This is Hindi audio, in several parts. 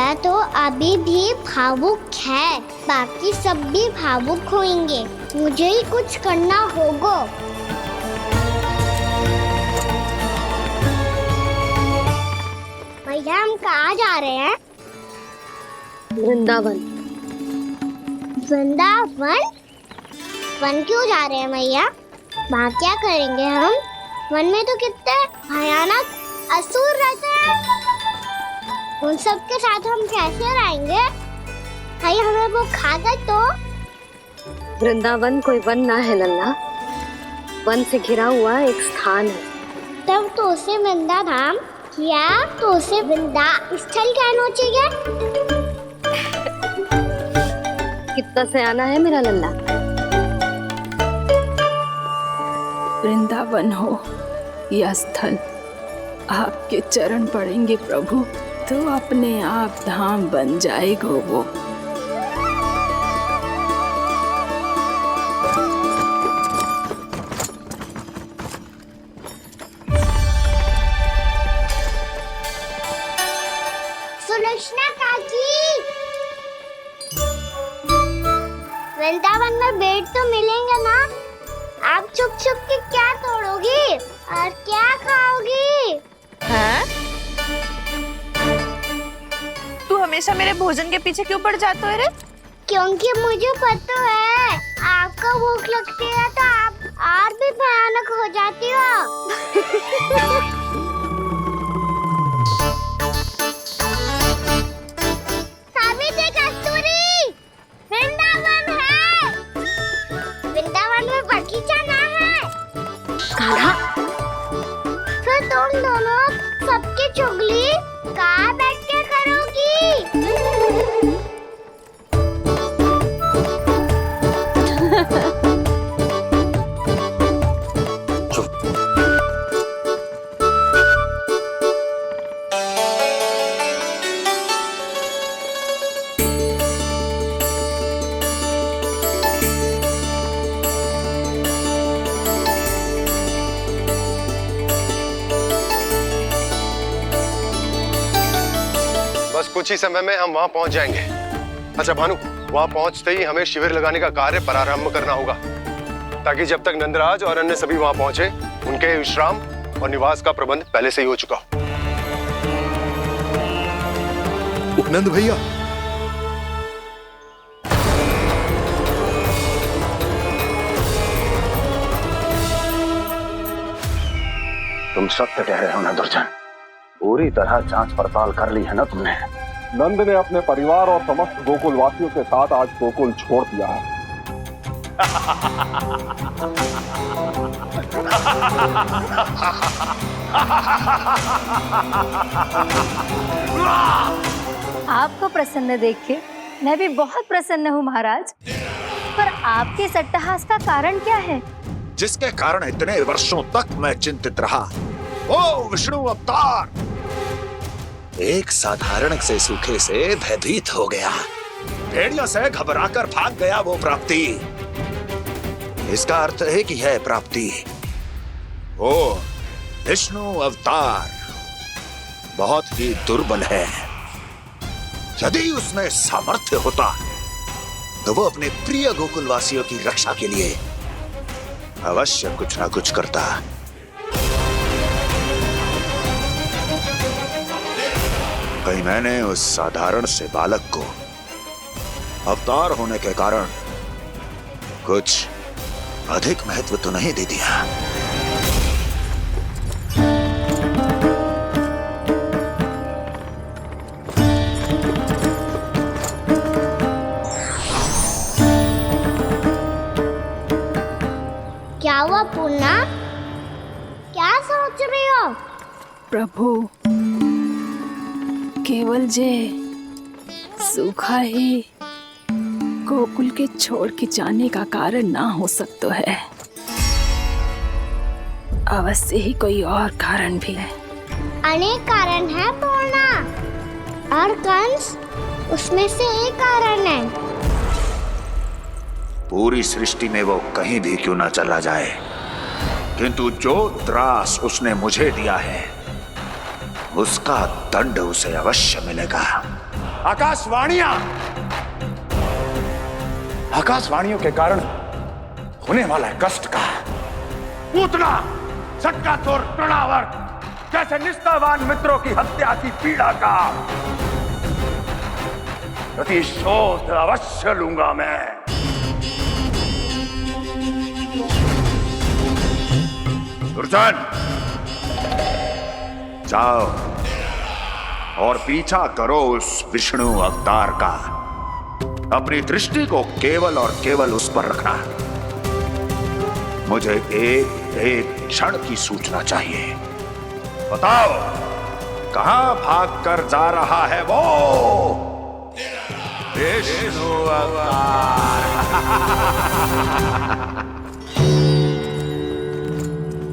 मैया तो अभी भी भावुक है, बाकी सब भी भावुक होंगे। मुझे ही कुछ करना होगा। भैया हम कहाँ जा रहे हैं? वृंदावन। वृंदावन? वन क्यों जा रहे हैं भैया? वहाँ क्या करेंगे हम? वन में तो कितने भयानक असुर रहते हैं। उन सब के साथ हम कैसे रहेंगे? कहीं हमें वो खा गए तो? वृंदावन कोई वन ना है लल्ला, वन से घिरा हुआ एक स्थान है। तब तो उसे वृंदा धाम या तो उसे वृंदा स्थल कहना चाहिए। कितना सयाना है मेरा लल्ला। वृंदावन हो या स्थल, आपके चरण पड़ेंगे प्रभु तो अपने आप धाम बन जाएगा वो। सुलक्षणा काकी, वृंदावन में बेड तो मिलेंगे ना? आप छुप छुप के क्या तोड़ोगी और क्या खाओगी? हाँ? तू हमेशा मेरे भोजन के पीछे क्यों पड़ जाता है रे? क्योंकि मुझे पता है आपको भूख लगती है तो आप और भी भयानक हो जाती हो। सावित्री कस्तूरी, वृंदावन है। वृंदावन में बगीचा ना है। कान्हा, फिर तुम दोनों सबकी चुगली कहाँ बैठ के करोगी? बस कुछ ही समय में हम वहां पहुंच जाएंगे। अच्छा भानु, वहां पहुंचते ही हमें शिविर लगाने का कार्य प्रारंभ करना होगा, ताकि जब तक नंदराज और अन्य सभी वहां पहुंचे उनके विश्राम और निवास का प्रबंध पहले से ही हो चुका हो। उपनंद भैया, तुम सत्य कह रहे हो ना दुर्जन? पूरी तरह जांच पड़ताल कर ली है ना तुमने? नंद ने अपने परिवार और समस्त गोकुल वासियों के साथ आज गोकुल छोड़ दिया है। आपको प्रसन्न देख के मैं भी बहुत प्रसन्न हूँ महाराज। पर आपके इस अट्टहास का कारण क्या है? जिसके कारण इतने वर्षों तक मैं चिंतित रहा, ओ विष्णु अवतार, एक साधारण से सूखे से भयभीत हो गया, भेड़ियों से घबराकर भाग गया वो प्राप्ति। इसका अर्थ है कि है प्राप्ति ओ विष्णु अवतार बहुत ही दुर्बल है। यदि उसमें सामर्थ्य होता तो वो अपने प्रिय गोकुलवासियों की रक्षा के लिए अवश्य कुछ ना कुछ करता। कहीं मैंने उस साधारण से बालक को अवतार होने के कारण कुछ अधिक महत्व तो नहीं दे दिया। क्या हुआ पूर्णा? क्या सोच रही हो? प्रभु, केवल जे सूखा ही गोकुल के छोड़ के जाने का कारण ना हो सकता है, अवश्य ही कोई और कारण भी है। अनेक कारण है पूर्णा, और कंस उसमें से एक कारण है। पूरी सृष्टि में वो कहीं भी क्यों ना चला जाए, किंतु जो त्रास उसने मुझे दिया है उसका दंड उसे अवश्य मिलेगा। आकाशवाणियों के कारण होने वाला कष्ट का पूतना सटका तोड़ तृणावर जैसे निष्ठावान मित्रों की हत्या की पीड़ा का प्रतिशोध अवश्य लूंगा मैं। दुर्जन, जाओ और पीछा करो उस विष्णु अवतार का। अपनी दृष्टि को केवल और केवल उस पर रखना। मुझे एक क्षण की सूचना चाहिए। बताओ कहां भागकर जा रहा है वो विष्णु अवतार?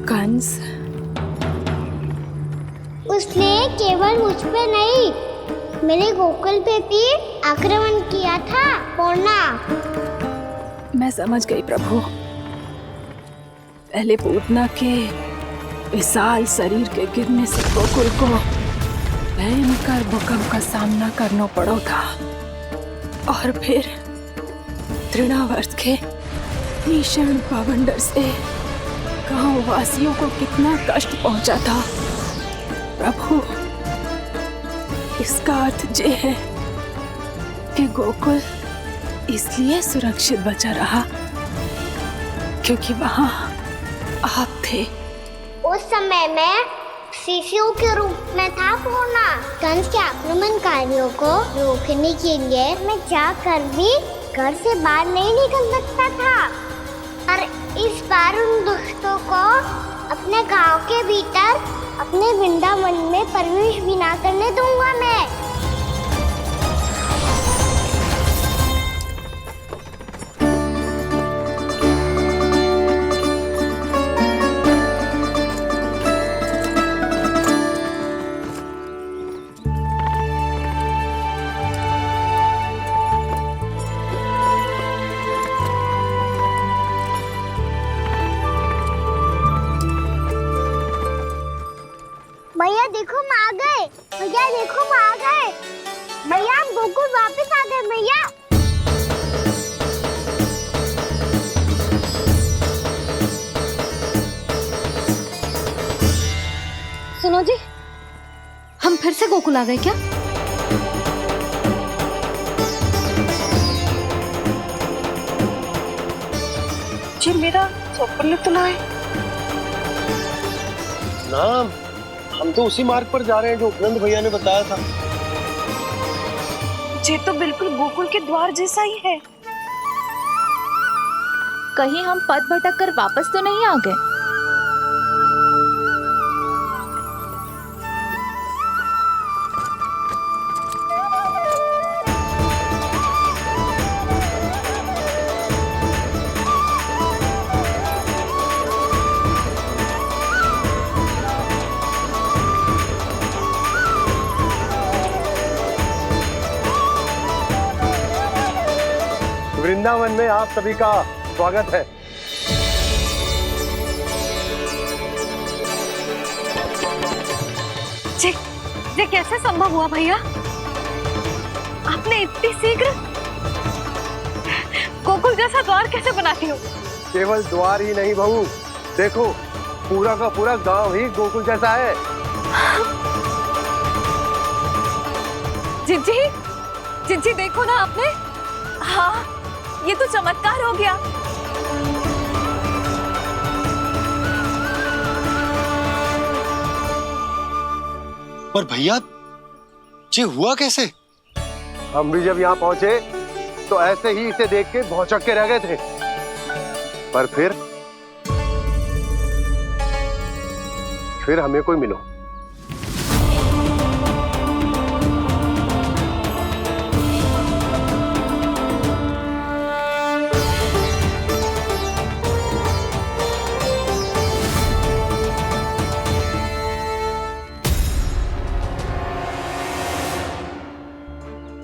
कंस, उसने केवल मुझ पे नहीं, मेरे गोकुल पे भी आक्रमण किया था पूर्णा। मैं समझ गई प्रभु। पहले पूतना के विशाल शरीर के गिरने से गोकुल को भयंकर भूकंप का सामना करना पड़ा था, और फिर तृणावर्त के भीषण पावंडर से गांव वासियों को कितना कष्ट पहुंचा था। प्रभु, इसका अर्थ ये है कि गोकुल इसलिए सुरक्षित बचा रहा क्योंकि वहां आप थे। उस समय मैं शिशु के रूप में था पूर्णा। कंस के आक्रमणकारियों को रोकने के लिए मैं जाकर भी घर से बाहर नहीं निकल सकता था, और इस बार उन दुष्टों को अपने गांव के भीतर अपने वृंदावन में प्रवेश भी ना करने दूंगा मैं। भैया देखो हम आ गए, भैया देखो हम आ गए, भैया हम गोकुल वापस आ गए भैया। सुनो जी, हम फिर से गोकुल आ गए क्या? जी मेरा चौपल तो ना है। ना, हम तो उसी मार्ग पर जा रहे हैं जो उपनंद भैया ने बताया था। ये तो बिल्कुल गोकुल के द्वार जैसा ही है। कहीं हम पथ भटक कर वापस तो नहीं आ गए? वृंदावन में आप सभी का स्वागत है। ये कैसे संभव हुआ भैया? आपने इतनी शीघ्र गोकुल जैसा द्वार कैसे बनाती हो? केवल द्वार ही नहीं बहू, देखो पूरा का पूरा गांव ही गोकुल जैसा है। जिज्जी, जिज्जी देखो ना आपने। हाँ, ये तो चमत्कार हो गया। पर भैया ये हुआ कैसे? हम भी जब यहाँ पहुंचे तो ऐसे ही इसे देख के भौचक के रह गए थे, पर फिर हमें कोई मिलो।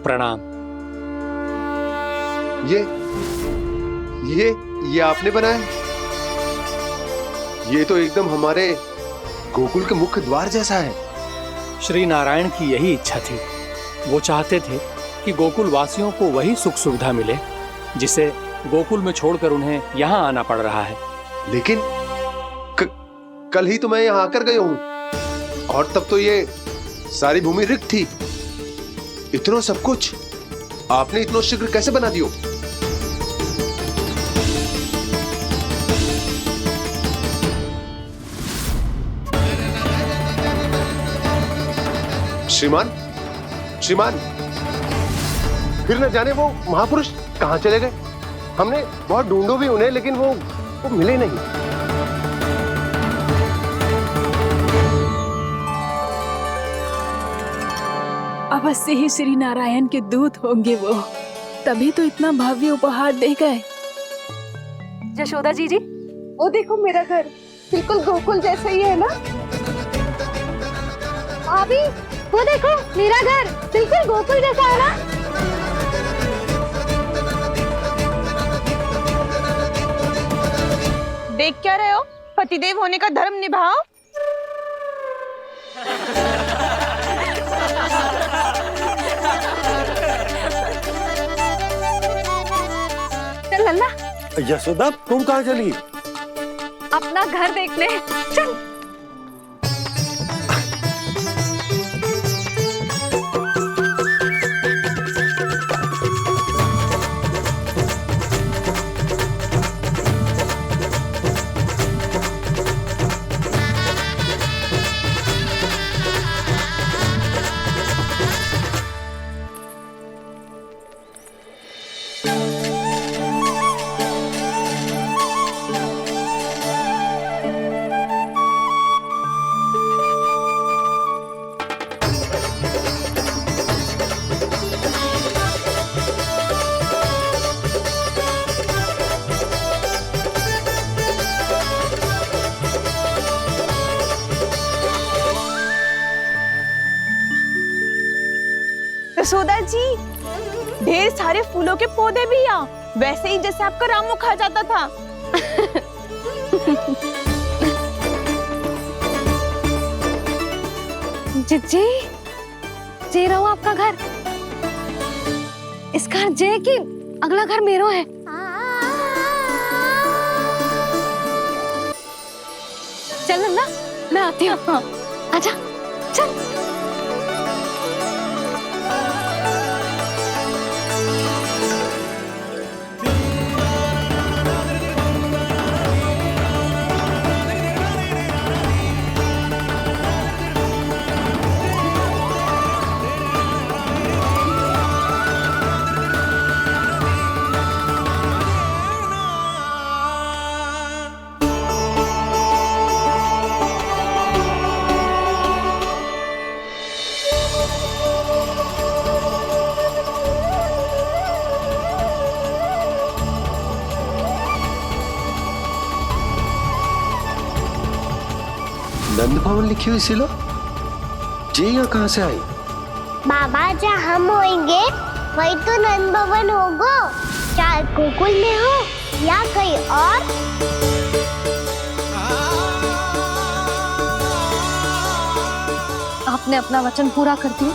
प्रणाम। ये आपने बनाया? ये तो एकदम हमारे गोकुल के मुख्य द्वार जैसा है। श्री नारायण की यही इच्छा थी वो चाहते थे कि गोकुल वासियों को वही सुख सुविधा मिले जिसे गोकुल में छोड़कर उन्हें यहाँ आना पड़ रहा है। लेकिन कल ही तो मैं यहाँ आकर गया हूँ और तब तो ये सारी भूमि रिक्त थी। इतना सब कुछ आपने इतना शीघ्र कैसे बना दियो? श्रीमान, श्रीमान, फिर न जाने वो महापुरुष कहां चले गए। हमने बहुत ढूंढो भी उन्हें, लेकिन वो मिले नहीं। अवश्य ही श्री नारायण के दूत होंगे वो, तभी तो इतना भव्य उपहार दे गए। यशोदा जी, वो देखो मेरा घर बिल्कुल गोकुल जैसा ही है ना। भाभी, वो देखो मेरा घर बिल्कुल गोकुल जैसा है ना। देख क्या रहे हो? पतिदेव होने का धर्म निभाओ। चल लल्ला, यशोदा तुम कहाँ चली? अपना घर देखने चल। यशोदा जी, ढेर सारे फूलों के पौधे भी यहाँ, वैसे ही जैसे आपका रामू खा जाता था। जी, जे रहो आपका घर। इस घर जे की अगला घर मेरो है। चल ना, मैं आती हूँ। आजा, चल। नंद भवन लिखी हुई सिलो जी यहाँ कहाँ से आई? बाबा, जहाँ हम होंगे वही तो नंद भवन होगा, चाहे गोकुल में हो या कहीं और। आपने अपना वचन पूरा कर दिया।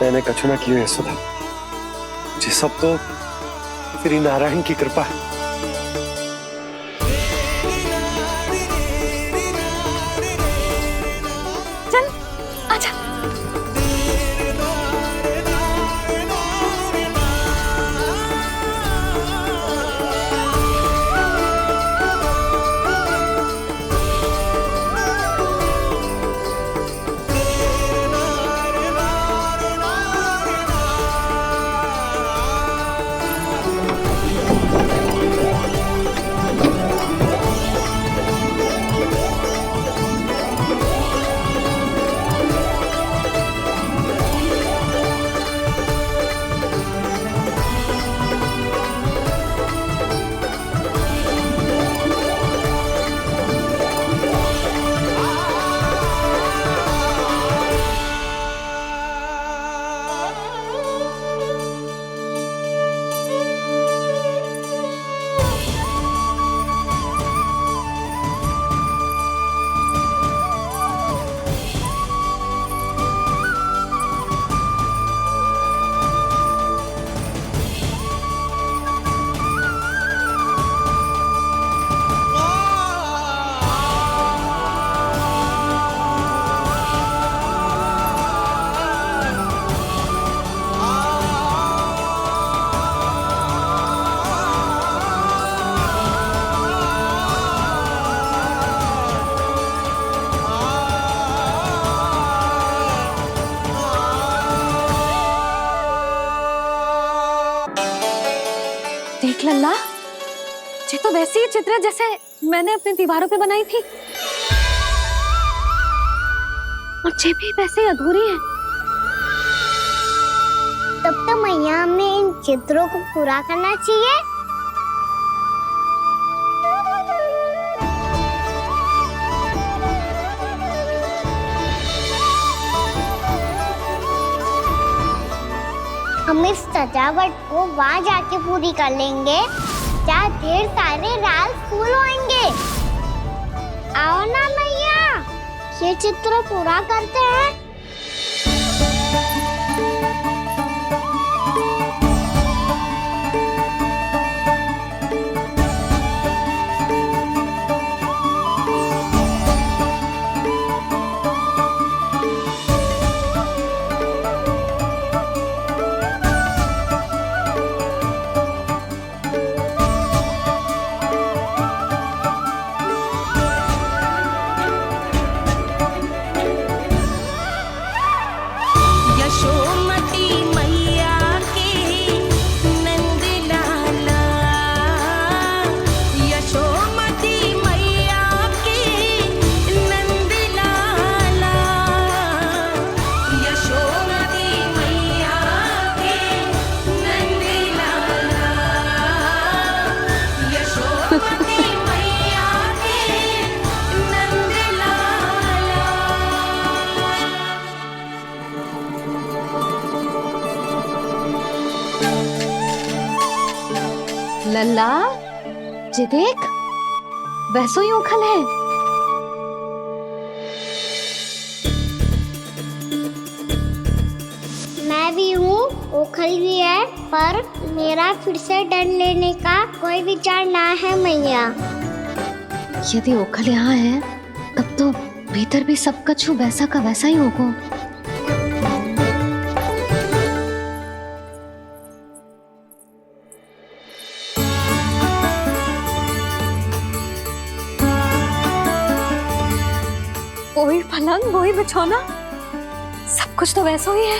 मैंने कछु ना किया यशोदा जी, सब तो श्री नारायण की कृपा है। वैसी ही चित्र जैसे मैंने अपनी दीवारों पे बनाई थी, और ये भी वैसे ही अधूरी है। तब तो मैया हमें इन चित्रों को पूरा करना चाहिए। हम इस सजावट को वहाँ जाके पूरी कर लेंगे जहाँ ढेर सारे लाल फूल होंगे। आओ ना मैया, ये चित्र पूरा करते हैं। लल्ला, ये देख, वैसो ही उखल है। मैं भी हूँ, ओखल भी है, पर मेरा फिर से डर लेने का कोई विचार ना है मैया। यदि ओखल यहाँ है, तब तो भीतर भी सब कछु वैसा का वैसा ही होगा। वही पलंग, वही बिछौना, सब कुछ तो वैसा ही है।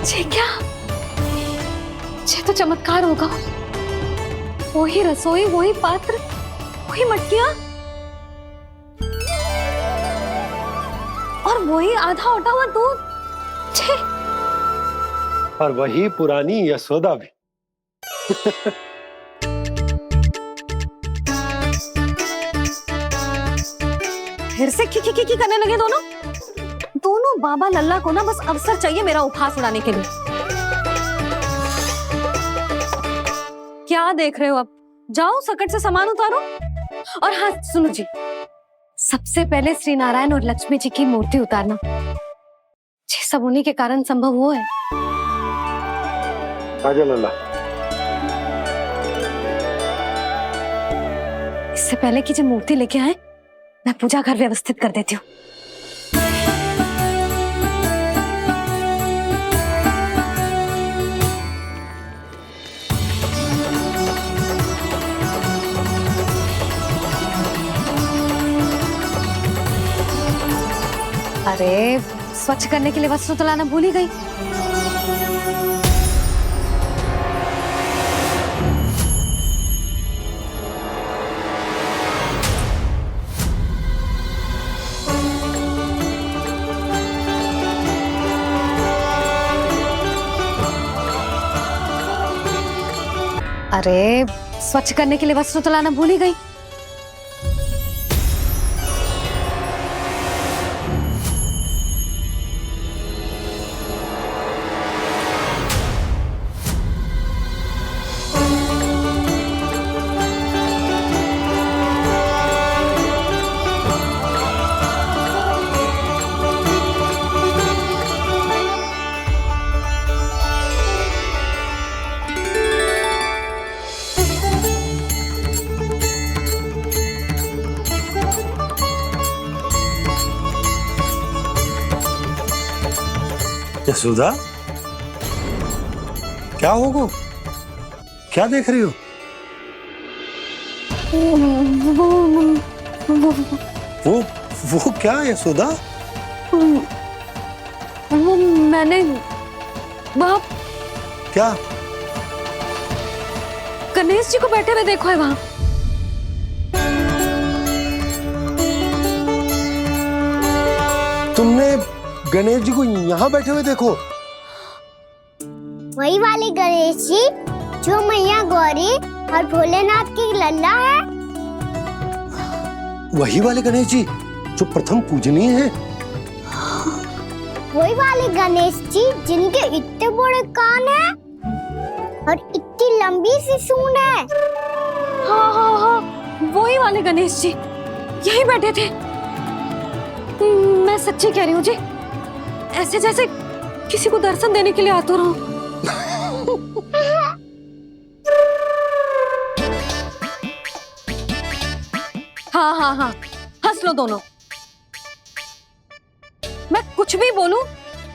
ये क्या? ये तो चमत्कार होगा। वही रसोई, वही पात्र, वही मटकियां, और वही आधा उटा हुआ दूध। छे! और वही पुरानी यशोदा भी। फिर से की करने लगे दोनों बाबा लल्ला को ना बस अवसर चाहिए मेरा उपहास उड़ाने के लिए। क्या देख रहे हो? अब जाओ, सकट से सामान उतारो। और हाँ सुनो जी, सबसे पहले श्री नारायण और लक्ष्मी जी की मूर्ति उतारना। ये सब उन्हीं के कारण संभव हुआ है। आजा लल्ला। इससे पहले कि जो मूर्ति लेके आए, मैं पूजा घर व्यवस्थित कर देती हूँ। अरे, स्वच्छ करने के लिए वस्त्र तो लाना भूल ही गई। अरे, स्वच्छ करने के लिए वस्त्र तो लाना भूल ही गई। यशोदा, क्या होगा? क्या देख रही हो? वो वो क्या यशोदा? वो मैंने वहाँ क्या? गणेश जी को बैठे हुए देखो है वहाँ। तुमने गणेश जी को यहाँ बैठे हुए देखो? वही वाले गणेश जी जो मैया गौरी और भोलेनाथ की लल्ला है। वही वाले गणेश जी जो प्रथम पूजनीय हैं? वही वाले गणेश जी जिनके इतने बड़े कान हैं और इतनी लंबी सी सूंड है। हाँ हाँ हाँ, वही वाले गणेश जी यही बैठे थे। मैं सच्ची कह रही हूँ जी, ऐसे जैसे किसी को दर्शन देने के लिए आतुर हूँ। हाँ हाँ हाँ, हंस लो दोनों। मैं कुछ भी बोलूं,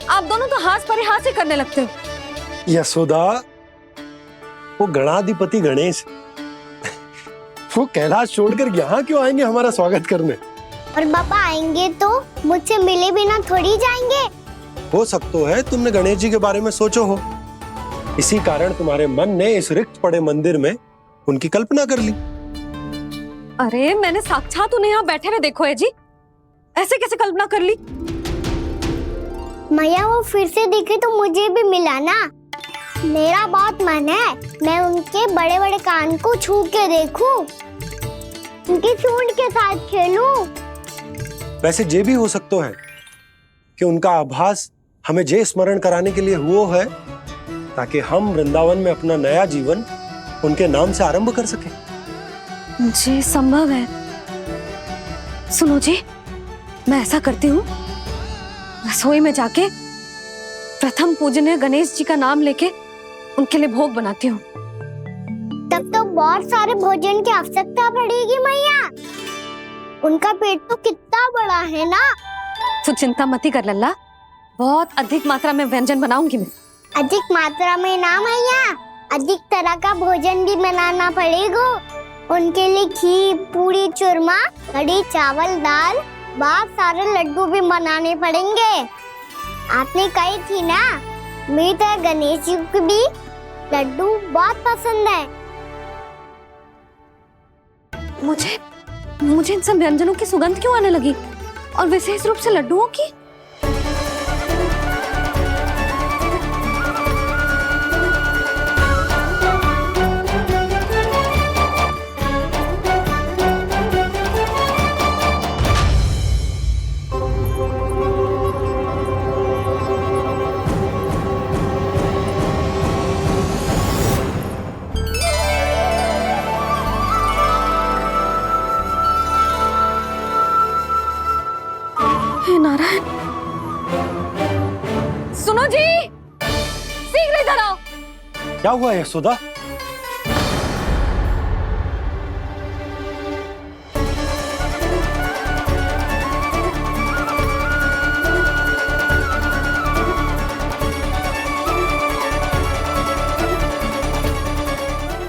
आप दोनों तो हाथ परिहास ही करने लगते हो। यशोदा, वो गणाधिपति गणेश वो कैलाश छोड़कर यहाँ क्यों आएंगे हमारा स्वागत करने? और पापा आएंगे तो मुझसे मिले बिना थोड़ी जाएंगे। हो सकता है तुमने गणेश जी के बारे में सोचो हो, इसी कारण तुम्हारे मन ने इस रिक्त पड़े मंदिर में उनकी कल्पना कर ली। अरे मैंने साक्षात उन्हें यहाँ बैठे हुए देखो है जी, ऐसे कैसे कल्पना कर ली? मैया वो फिर से दिखे तो मुझे भी मिला ना। मेरा बहुत मन है मैं उनके बड़े बड़े कान को छू के देखूं, उनकी सूंड के साथ खेलूं। वैसे ये भी हो सकता है कि उनका आभास हमें जे स्मरण कराने के लिए हुआ है ताकि हम वृंदावन में अपना नया जीवन उनके नाम से आरंभ कर सके। जी संभव है। सुनो जी, मैं ऐसा करती हूँ, रसोई में जाके प्रथम पूजनीय गणेश जी का नाम लेके उनके लिए भोग बनाती हूँ। तब तो बहुत सारे भोजन की आवश्यकता पड़ेगी मैया। उनका पेट तो कितना बड़ा है ना। तू चिंता मत ही कर लल्ला, बहुत अधिक मात्रा में व्यंजन बनाऊंगी मैं। अधिक मात्रा में ना मैया, अधिक तरह का भोजन भी बनाना पड़ेगा। उनके लिए खीर, पूरी, चूरमा, कढ़ी, चावल, दाल, बहुत सारे लड्डू भी बनाने पड़ेंगे। आपने कही थी ना, मेरी तरह गणेश जी को भी लड्डू बहुत पसंद है। मुझे इन सब व्यंजनों की सुगंध क्यों आने लगी, और विशेष रूप से लड्डुओं की? नारायण, सुनो जी, शीघ्र इधर आओ। क्या हुआ यशोदा?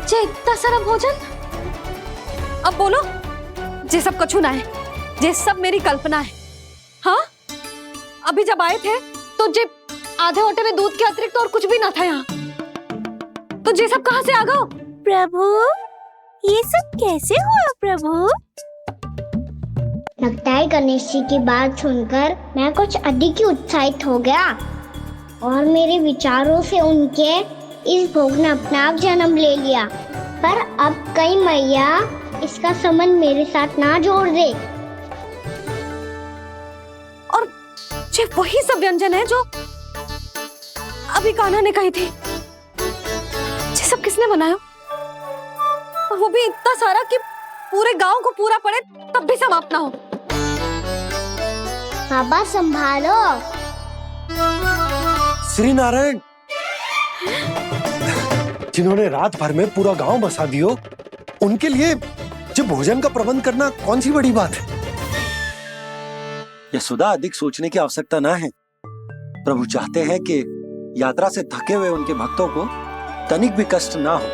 जे इतना सारा भोजन, अब बोलो, जे सब कछु ना है, जे सब मेरी कल्पना है। हाँ, अभी जब आए थे तो जे आधे ओटे में दूध के अतिरिक्त और कुछ भी ना था यहाँ, तो जे सब कहाँ से आ गए? प्रभु, ये सब कैसे हुआ प्रभु? लगता है गणेश जी की बात सुनकर मैं कुछ अधिक ही उत्साहित हो गया और मेरे विचारों से उनके इस भोग ने अपना आप जन्म ले लिया। पर अब कहीं मैया इसका संबंध मेरे साथ ना जोड़ दे। ये वही सब व्यंजन है जो अभी कान्हा ने कही थी। ये सब किसने बनाया? और वो भी इतना सारा कि पूरे गांव को पूरा पड़े तब भी समाप्त ना हो। बाबा संभालो। श्री नारायण, जिन्होंने रात भर में पूरा गांव बसा दियो, उनके लिए जो भोजन का प्रबंध करना कौन सी बड़ी बात है? यशोदा, अधिक सोचने की आवश्यकता ना है। प्रभु चाहते हैं कि यात्रा से थके हुए उनके भक्तों को तनिक भी कष्ट ना हो,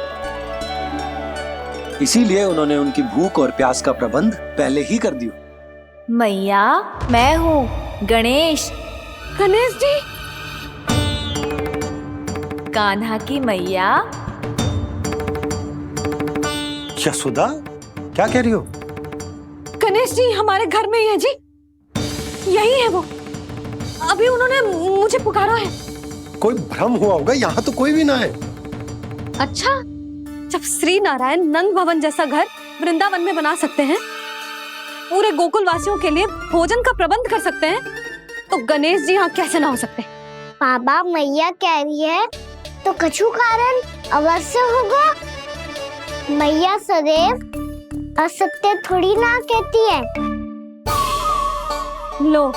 इसीलिए उन्होंने उनकी भूख और प्यास का प्रबंध पहले ही कर दिया। मैया, मैं हूँ, गणेश, गणेश जी, कान्हा की मैया। यशोदा, क्या कह रही हो? गणेश जी हमारे घर में ही है जी, यही है वो। अभी उन्होंने मुझे पुकारा है। कोई भ्रम हुआ होगा, यहाँ तो कोई भी ना है। अच्छा, जब श्री नारायण नंद भवन जैसा घर वृंदावन में बना सकते हैं, पूरे गोकुल वासियों के लिए भोजन का प्रबंध कर सकते हैं, तो गणेश जी यहाँ कैसे ना हो सकते? बाबा, मैया कह रही है तो कछु कारण अवश्य होगा। मैया सदैव असत्य थोड़ी ना कहती है। लो,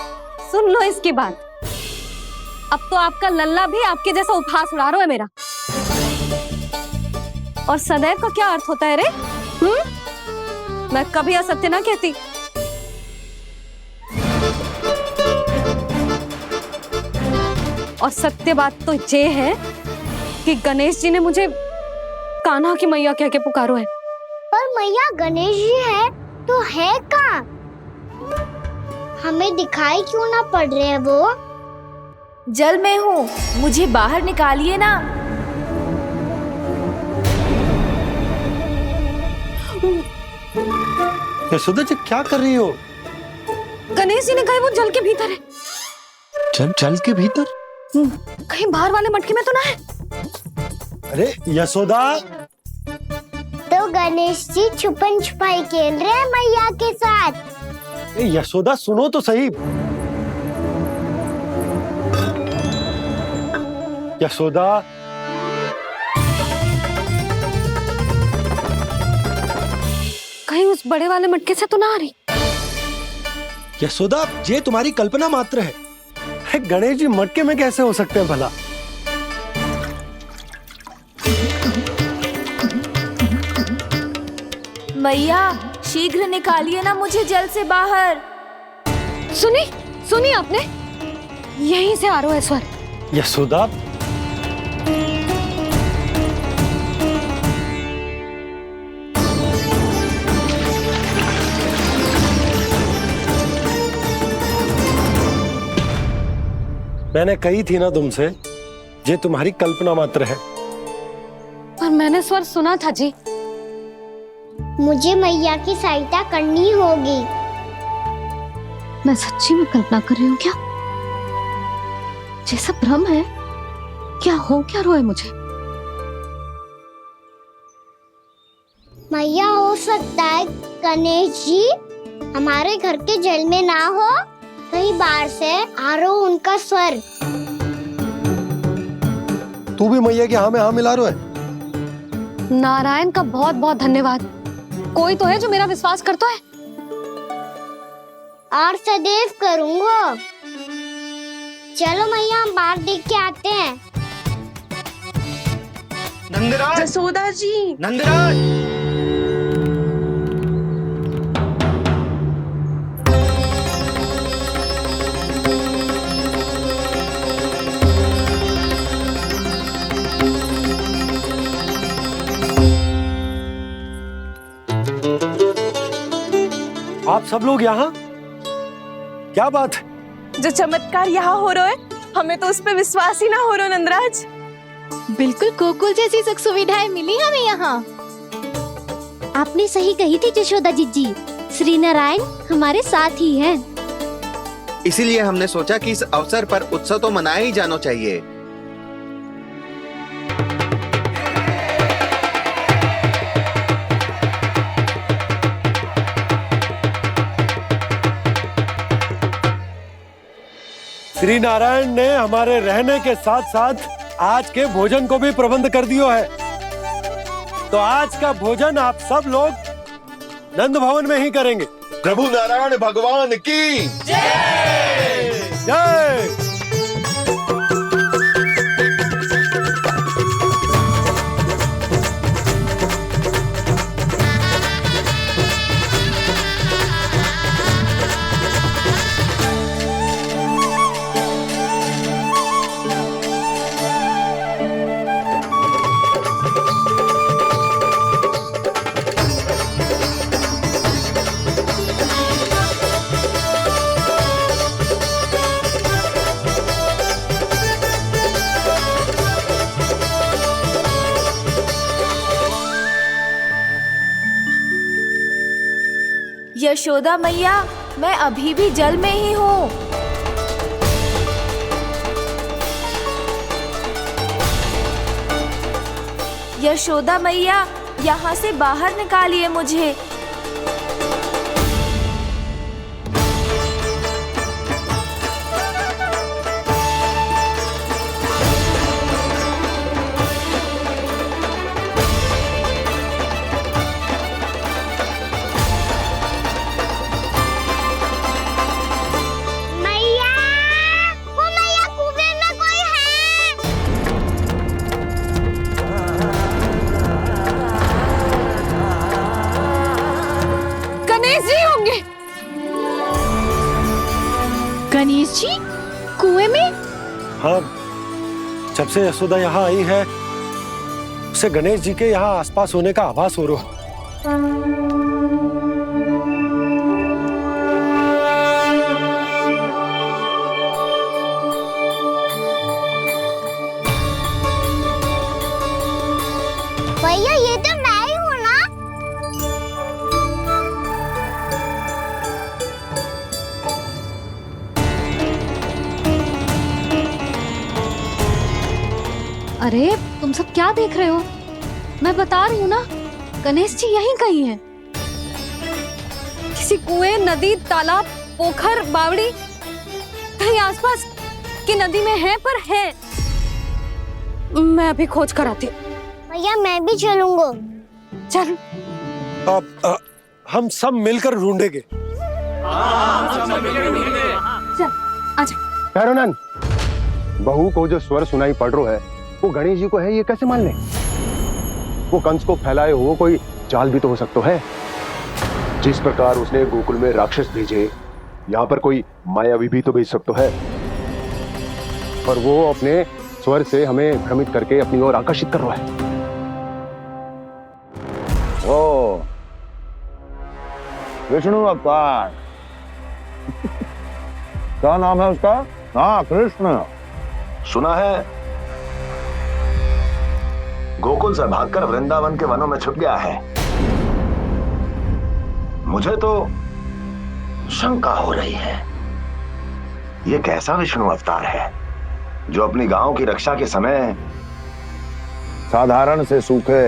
सुन लो इसकी बात। अब तो आपका लल्ला भी आपके जैसा उपहास उड़ा रहा है मेरा। और सदैव का क्या अर्थ होता है रे? मैं कभी असत्य ना कहती। और सत्य बात तो ये है कि गणेश जी ने मुझे कान्हा की मैया कह के पुकारो है। पर मैया गणेश जी है तो है कहाँ? हमें दिखाई क्यों ना पड़ रहे हैं वो? जल में हूँ, मुझे बाहर निकालिए ना। यशोदा जी, क्या कर रही हो? गणेश जी ने कहा वो जल के भीतर है। जल के भीतर? कहीं बाहर वाले मटके में तो ना है? अरे यशोदा! तो गणेश जी छुपन छुपाई खेल रहे हैं मैया के साथ। यशोदा, सुनो तो सही। यशोदा, कहीं उस बड़े वाले मटके से तो ना आ रही? यशोदा, ये तुम्हारी कल्पना मात्र है। गणेश जी मटके में कैसे हो सकते हैं भला? मैया, शीघ्र निकालिए ना मुझे जल से बाहर। सुनी आपने? यहीं से आ रहा है स्वर। यशोदा, मैंने कही थी ना तुमसे, ये तुम्हारी कल्पना मात्र है। पर मैंने स्वर सुना था जी। मुझे मैया की सहायता करनी होगी। मैं सच्ची में कल्पना कर रही हूँ क्या? जैसा भ्रम है क्या? हो क्या रहा है मुझे? मैया, हो सकता है गणेश जी हमारे घर के जल में ना हो, कहीं बाहर से आ रहा हो उनका स्वर। तू भी मैया के हाँ में हाँ मिला रहा है। नारायण का बहुत बहुत धन्यवाद। कोई तो है जो मेरा विश्वास करता है। और सदैव करूंगा। चलो मैया, हम बाहर देख के आते हैं। नंदराज, जसोदा जी, नंदराज! आप सब लोग यहाँ? क्या बात है? जो चमत्कार यहाँ हो रहा है, हमें तो उस पे विश्वास ही ना हो रहा नंदराज। बिल्कुल गोकुल जैसी सुख सुविधाएं मिली हमें यहाँ। आपने सही कही थी यशोदा जी, श्री नारायण हमारे साथ ही हैं। इसीलिए हमने सोचा कि इस अवसर पर उत्सव तो मनाया ही जाना चाहिए। श्री नारायण ने हमारे रहने के साथ साथ आज के भोजन को भी प्रबंध कर दियो है। तो आज का भोजन आप सब लोग नंद भवन में ही करेंगे। प्रभु नारायण भगवान की जय जय। यशोदा मैया, मैं अभी भी जल में ही हूँ। यशोदा मैया, यहाँ से बाहर निकालिए मुझे। मैया, वो मैया कुएं में कोई है। गणेश जी होंगे। गणेश जी कुएं में? हाँ, जब से यशोदा यहाँ आई है उसे गणेश जी के यहाँ आसपास होने का आभास हो रहा है। भैया ये तो मैं ही हूँ ना। अरे तुम सब क्या देख रहे हो? मैं बता रही हूँ ना, गणेश जी यहीं कहीं हैं। किसी कुएं, नदी, तालाब, पोखर, बावड़ी कहीं आसपास की नदी में है, पर है। मैं अभी खोज कर आती हूँ। भैया मैं भी चलूंगा। चल। अब हम सब मिलकर ढूंढेंगे। चल आजा। भैरवनंद, बहू को जो स्वर सुनाई पड़ रहा है वो गणेश जी को है, ये कैसे मान ले? वो कंस को फैलाए हुए कोई जाल भी तो हो सकता है। जिस प्रकार उसने गोकुल में राक्षस भेजे, यहाँ पर कोई मायावी भी तो भेज सकता है। और वो अपने स्वर से हमें भ्रमित करके अपनी ओर आकर्षित कर रहा है। ओ विष्णु अवतार। क्या नाम है उसका? हाँ, कृष्ण। सुना है गोकुल से भागकर वृंदावन के वनों में छुप गया है। मुझे तो शंका हो रही है, ये कैसा विष्णु अवतार है जो अपनी गांव की रक्षा के समय साधारण से सूखे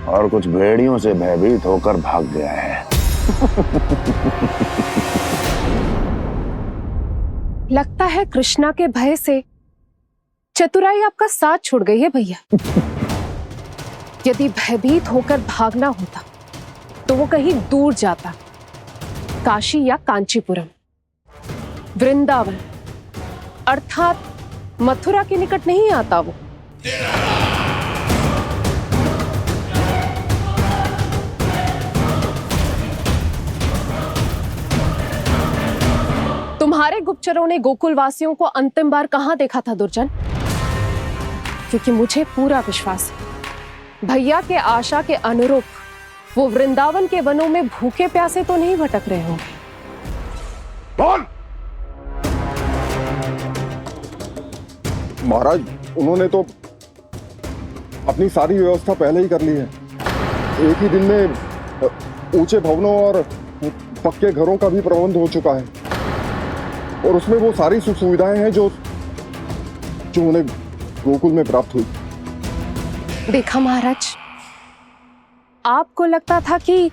और कुछ भेड़ियों से भयभीत होकर भाग गया है। लगता है कृष्णा के भय से चतुराई आपका साथ छोड़ गई है भैया। यदि भयभीत होकर भागना होता तो वो कहीं दूर जाता, काशी या कांचीपुरम, वृंदावन अर्थात मथुरा के निकट नहीं आता वो। तुम्हारे गुप्तचरों ने गोकुल वासियों को अंतिम बार कहां देखा था दुर्जन? क्योंकि मुझे पूरा विश्वास है भैया के आशा के अनुरूप वो वृंदावन के वनों में भूखे प्यासे तो नहीं भटक रहे होंगे। कौन? महाराज, उन्होंने तो अपनी सारी व्यवस्था पहले ही कर ली है। एक ही दिन में ऊंचे भवनों और पक्के घरों का भी प्रबंध हो चुका है, और उसमें वो सारी सुख सुविधाएं हैं जो उन्हें गोकुल में प्राप्त हुई। देखा महाराज, आपको लगता था कि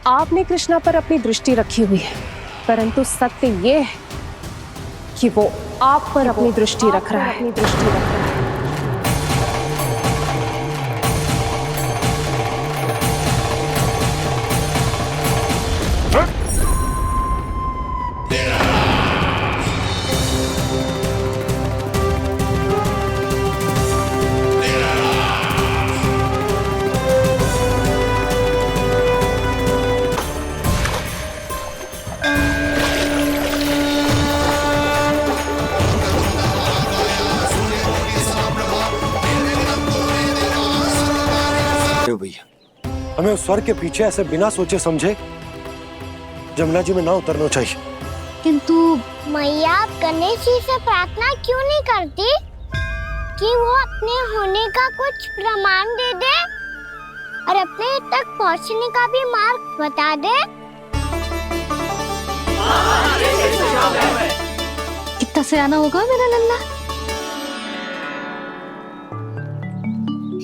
आपने कृष्णा पर अपनी दृष्टि रखी हुई है, परंतु सत्य ये है कि वो आप पर अपनी दृष्टि रख रहा है। भैया, हमें उस स्वर के पीछे ऐसे बिना सोचे समझे जमुना जी में ना उतरना चाहिए। किंतु मैया, आप गणेश जी से प्रार्थना क्यों नहीं करती कि वो अपने होने का कुछ प्रमाण दे दे? और अपने तक पहुंचने का भी मार्ग बता दे। कितना सयाना होगा मेरा लल्ला।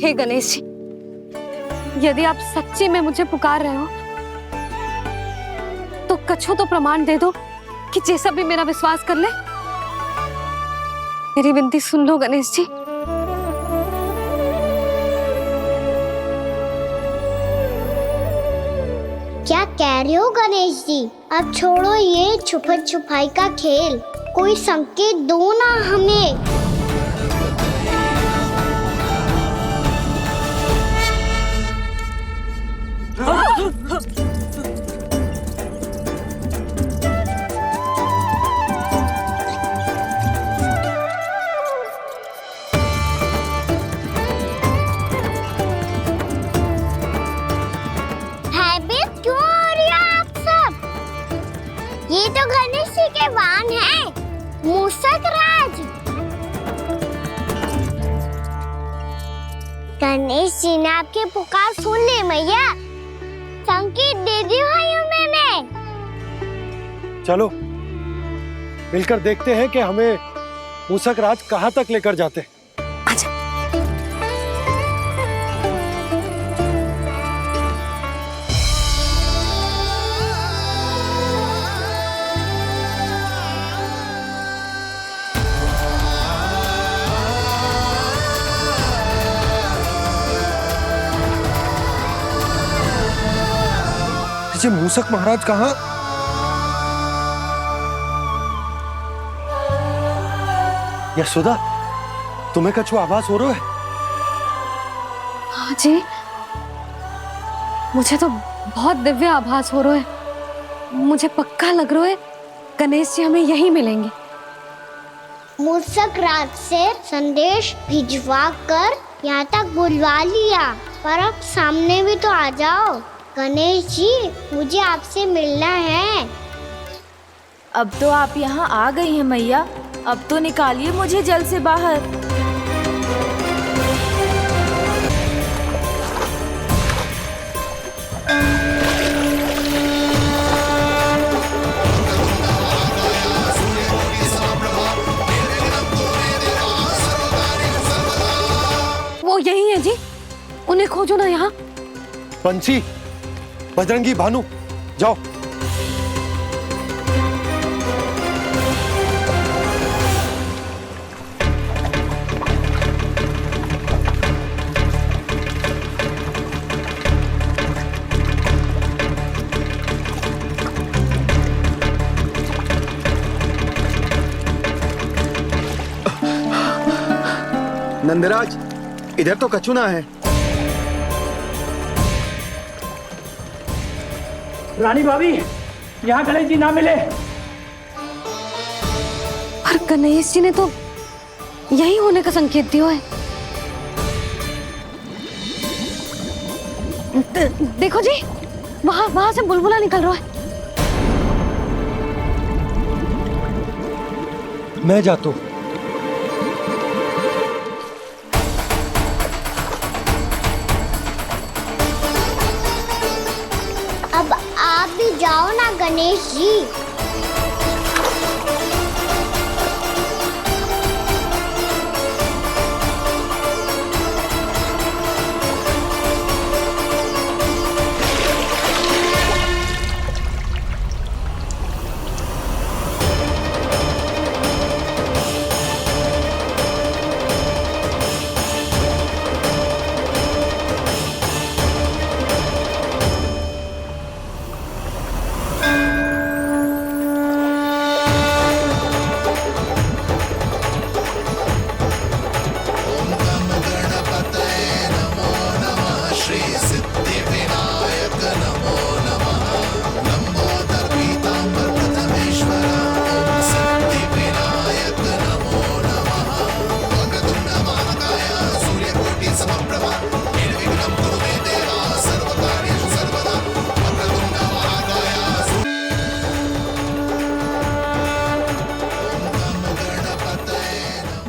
हे गणेश जी, यदि आप सच्ची में मुझे पुकार रहे हो तो कछु तो प्रमाण दे दो कि जैसा भी मेरा विश्वास कर ले। मेरी विनती सुन लो गणेश जी। क्या कह रहे हो गणेश जी? अब छोड़ो ये छुपन छुपाई का खेल, कोई संकेत दो ना हमें। भयभीत क्यों हो रही हो आप सब? ये तो गणेश जी के वाहन हैं, मूषक राज। गणेश जी ने आपकी पुकार सुन ली मैया, संकेत दे दी भाइयों मैंने। चलो मिलकर देखते हैं कि हमें मूषक राज कहाँ तक लेकर जाते हैं। जी मूषक महाराज कहाँ? यशोदा, तुम्हें कछु आभास हो रहा है? हाँ जी, मुझे तो बहुत दिव्य आभास हो रहा है। मुझे पक्का लग रहा है गणेश जी हमें यहीं मिलेंगे। मूषक राज से संदेश भिजवा कर यहाँ तक बुलवा लिया, पर अब सामने भी तो आ जाओ। गणेश जी, मुझे आपसे मिलना है। अब तो आप यहाँ आ गई हैं मैया, अब तो निकालिए मुझे जल से बाहर। वो यही है जी, उन्हें खोजो ना यहाँ। पंछी, बजरंगी, भानु, जाओ। नंदराज, इधर तो कछु ना है। रानी भाभी, यहाँ गणेश जी ना मिले। और गणेश जी ने तो यही होने का संकेत दिया है। देखो जी, वहां से बुलबुला निकल रहा है। मैं जाता हूं। अब आप भी जाओ ना गणेश जी।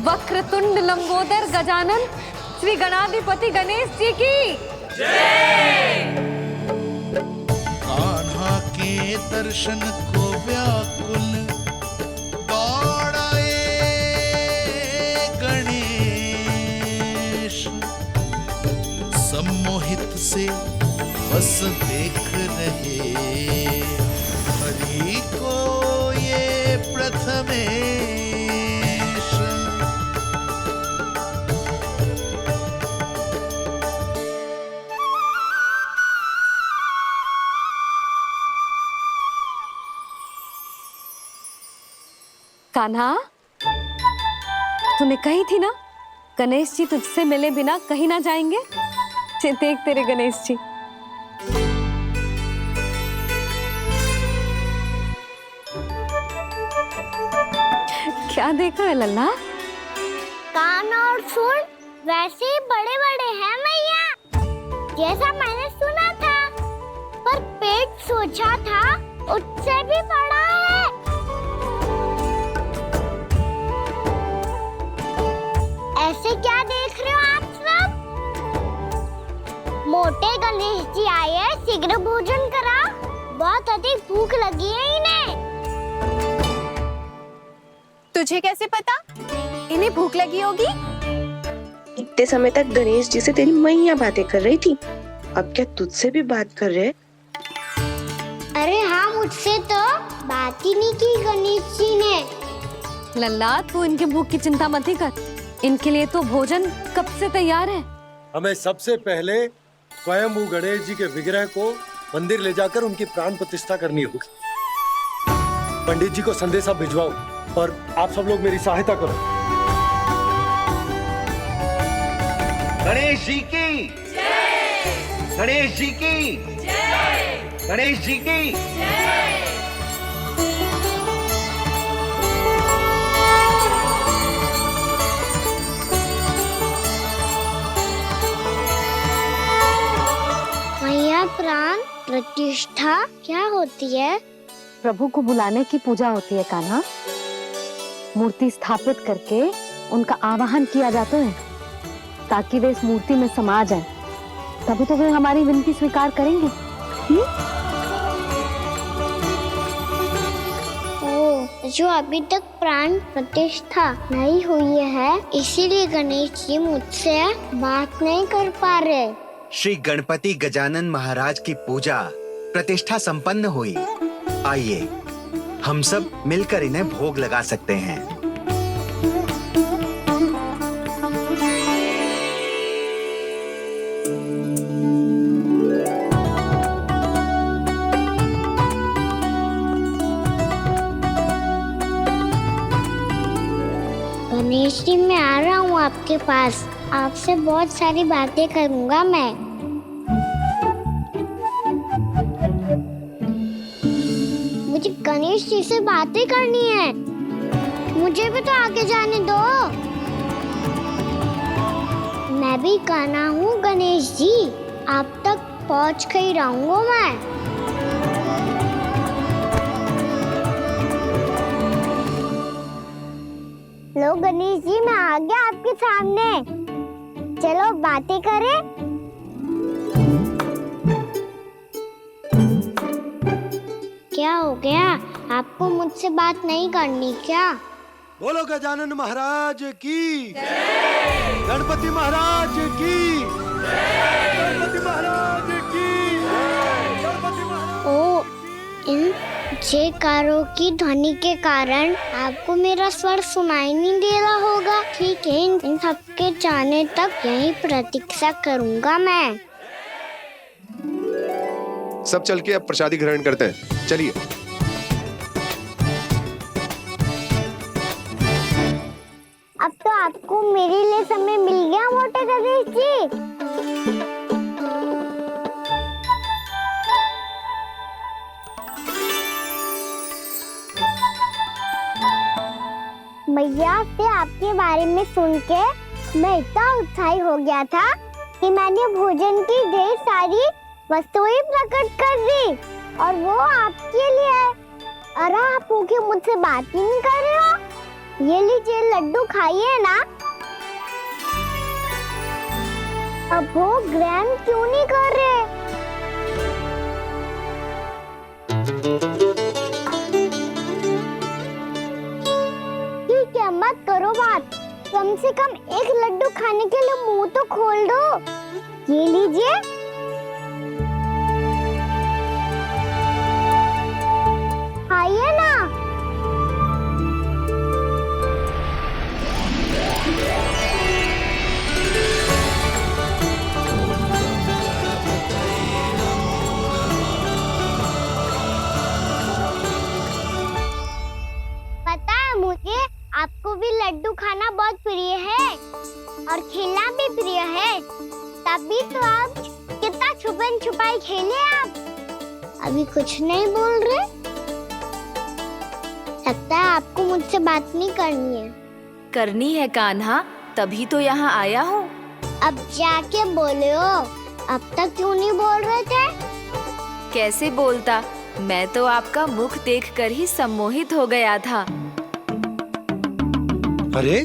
वक्रतुंड लंबोदर गजानन श्री गणाधिपति गणेश जी की कान्हा के दर्शन को व्याकुल दौड़ाए गणेश, सम्मोहित से बस देख रहे हरि को ये प्रथमेश। कान्हा, तूने कही थी ना गणेश जी तुझसे मिले बिना कहीं ना जाएंगे। देख तेरे गणेश जी। क्या देख रहे लल्ला? कान और सुन वैसे ही बड़े बड़े हैं मैया, जैसा मैंने सुना था, पर पेट सोचा था उससे भी बड़ा है। ऐसे क्या देख रहे हो आप सब? मोटे गणेश जी आए हैं, शीघ्र भोजन करा, बहुत अधिक भूख लगी है इन्हें। तुझे कैसे पता इन्हें भूख लगी होगी? इतने समय तक गणेश जी से तेरी मैया बातें कर रही थी, अब क्या तुझसे भी बात कर रहे? अरे हाँ, मुझसे तो बात ही नहीं की गणेश जी ने। लल्ला, तू इनके भूख की चिंता मत ही कर, इनके लिए तो भोजन कब से तैयार है। हमें सबसे पहले स्वयं गणेश जी के विग्रह को मंदिर ले जाकर उनकी प्राण प्रतिष्ठा करनी होगी। पंडित जी को संदेशा भिजवाओ और आप सब लोग मेरी सहायता करो। गणेश जी की जय! गणेश जी की जय! गणेश जी की मैया, प्राण प्रतिष्ठा क्या होती है? प्रभु को बुलाने की पूजा होती है कान्हा। मूर्ति स्थापित करके उनका आवाहन किया जाता है ताकि वे इस मूर्ति में समा जाए, तभी तो वे हमारी विनती स्वीकार करेंगे। ओ, जो अभी तक प्राण प्रतिष्ठा नहीं हुई है, इसीलिए गणेश जी मुझसे बात नहीं कर पा रहे। श्री गणपति गजानन महाराज की पूजा प्रतिष्ठा संपन्न हुई। आइए हम सब मिलकर इन्हें भोग लगा सकते हैं। गणेश जी, मैं आ रहा हूँ आपके पास, आपसे बहुत सारी बातें करूँगा मैं। मुझे गणेश जी से बातें करनी है, मुझे भी तो आगे जाने दो। मैं भी कान्हा हूँ गणेश जी, आप तक पहुँच कर ही रहूँगा मैं। लो गणेश जी, मैं आ गया आपके सामने, चलो बातें करें। क्या हो गया, आपको मुझसे बात नहीं करनी क्या? बोलो गजानन महाराज की जय! गणपति महाराज की जय! गणपति महाराज की जय! गणपति महाराज। ओ, इन जयकारों की ध्वनि के कारण आपको मेरा स्वर सुनाई नहीं दे रहा होगा। ठीक है, इन सबके जाने तक यहीं प्रतीक्षा करूंगा मैं। सब चल के अब प्रसादी ग्रहण करते हैं, चलिए। अब तो आपको मेरे लिए समय मिल गया मोटे गणेश जी। मैया से आपके बारे में सुन के मैं इतना उत्साही हो गया था कि मैंने भोजन की ढेर सारी वस्तुएं प्रकट कर दी, और वो आपके लिए। अरे आप भूखे मुझसे बात ही नहीं कर रहे हो। ये लीजिए लड्डू, खाइए ना। अब वो ग्रैंड क्यों नहीं कर रहे? ठीक है, मत करो बात। कम से कम एक लड्डू खाने के लिए मुंह तो खोल दो। ये लीजिए। खाइए ना। पता है मुझे, आपको भी लड्डू खाना बहुत प्रिय है और खेलना भी प्रिय है। तभी तो आप कितना छुपन छुपाई खेले आप। अभी कुछ नहीं बोल रहे। लगता है आपको मुझसे बात नहीं करनी है। करनी है कान्हा, तभी तो यहाँ आया हूँ। अब जाके बोलो। अब तक क्यों नहीं बोल रहे थे? कैसे बोलता, मैं तो आपका मुख देखकर ही सम्मोहित हो गया था। अरे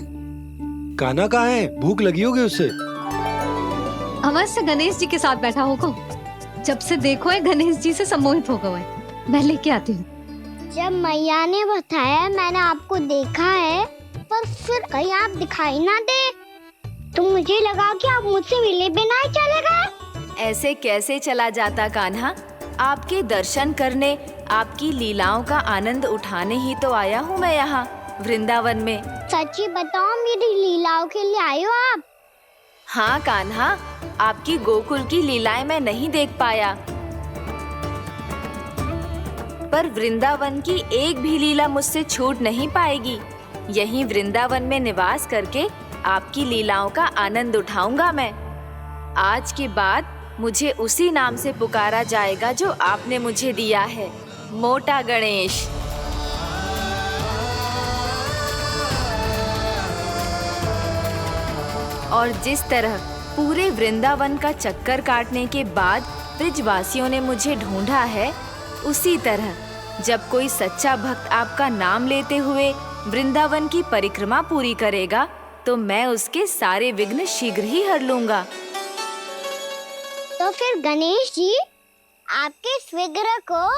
कान्हा कहाँ है? भूख लगी होगी उसे। अवश्य गणेश जी के साथ बैठा होगा। जब से देखो है गणेश जी से सम्मोहित हो गए। मैं लेके आती हूँ। जब मैया ने बताया मैंने आपको देखा है, पर फिर कहीं आप दिखाई ना दे तो मुझे लगा कि आप मुझसे मिले बिना ही चले गए। ऐसे कैसे चला जाता कान्हा? आपके दर्शन करने, आपकी लीलाओं का आनंद उठाने ही तो आया हूँ मैं यहाँ वृंदावन में। सच्ची बताओ, मेरी लीलाओं के लिए आए हो आप? हाँ कान्हा, आपकी गोकुल की लीलाएं मैं नहीं देख पाया, पर वृंदावन की एक भी लीला मुझसे छूट नहीं पाएगी। यहीं वृंदावन में निवास करके आपकी लीलाओं का आनंद उठाऊंगा मैं। आज के बाद मुझे उसी नाम से पुकारा जाएगा जो आपने मुझे दिया है, मोटा गणेश। और जिस तरह पूरे वृंदावन का चक्कर काटने के बाद ब्रिजवासियों ने मुझे ढूंढा है, उसी तरह जब कोई सच्चा भक्त आपका नाम लेते हुए वृंदावन की परिक्रमा पूरी करेगा तो मैं उसके सारे विघ्न शीघ्र ही हर लूंगा। तो फिर गणेश जी, आपके इस विग्रह को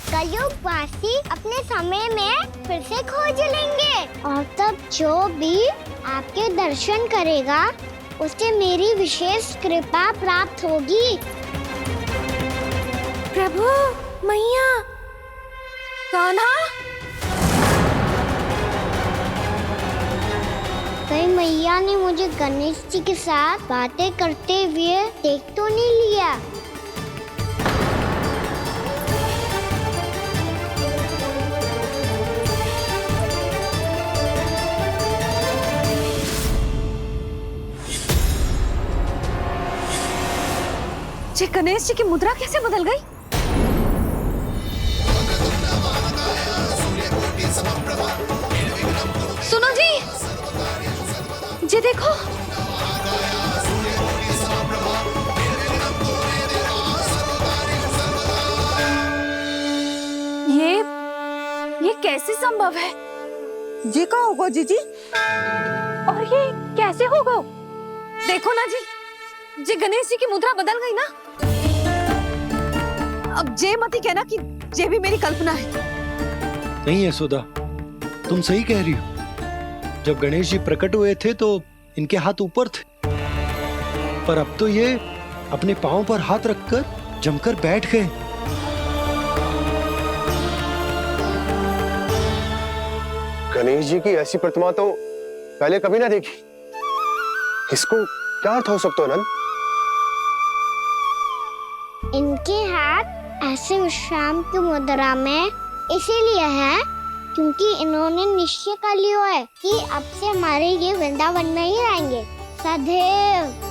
कलयुगवासी अपने समय में फिर से खोज लेंगे और तब जो भी आपके दर्शन करेगा उसे मेरी विशेष कृपा प्राप्त होगी। प्रभु, मैया, कान्हा। कहीं मैया ने मुझे गणेश जी के साथ बातें करते हुए देख तो नहीं लिया? ये गणेश जी की मुद्रा कैसे बदल गई? सुनो जी, ये देखो। ये कैसे संभव है? जी का होगा जीजी? और ये कैसे होगा? देखो ना जी, ये गणेश जी की मुद्रा बदल गई ना। अब जे मती कहना कि ये भी मेरी कल्पना है। नहीं यशोदा, तुम सही कह रही हो। जब गणेश जी प्रकट हुए थे तो इनके हाथ ऊपर थे, पर अब तो ये अपने पांव पर हाथ रखकर जमकर बैठ गए। गणेश जी की ऐसी प्रतिमा तो पहले कभी ना देखी। इसको क्या अर्थ हो सकता है नंद? इनके हाथ ऐसे विश्राम की मुद्रा में इसीलिए है क्योंकि इन्होंने निश्चय कर लिया है कि अब से हमारे ये वृंदावन में ही रहेंगे सदैव।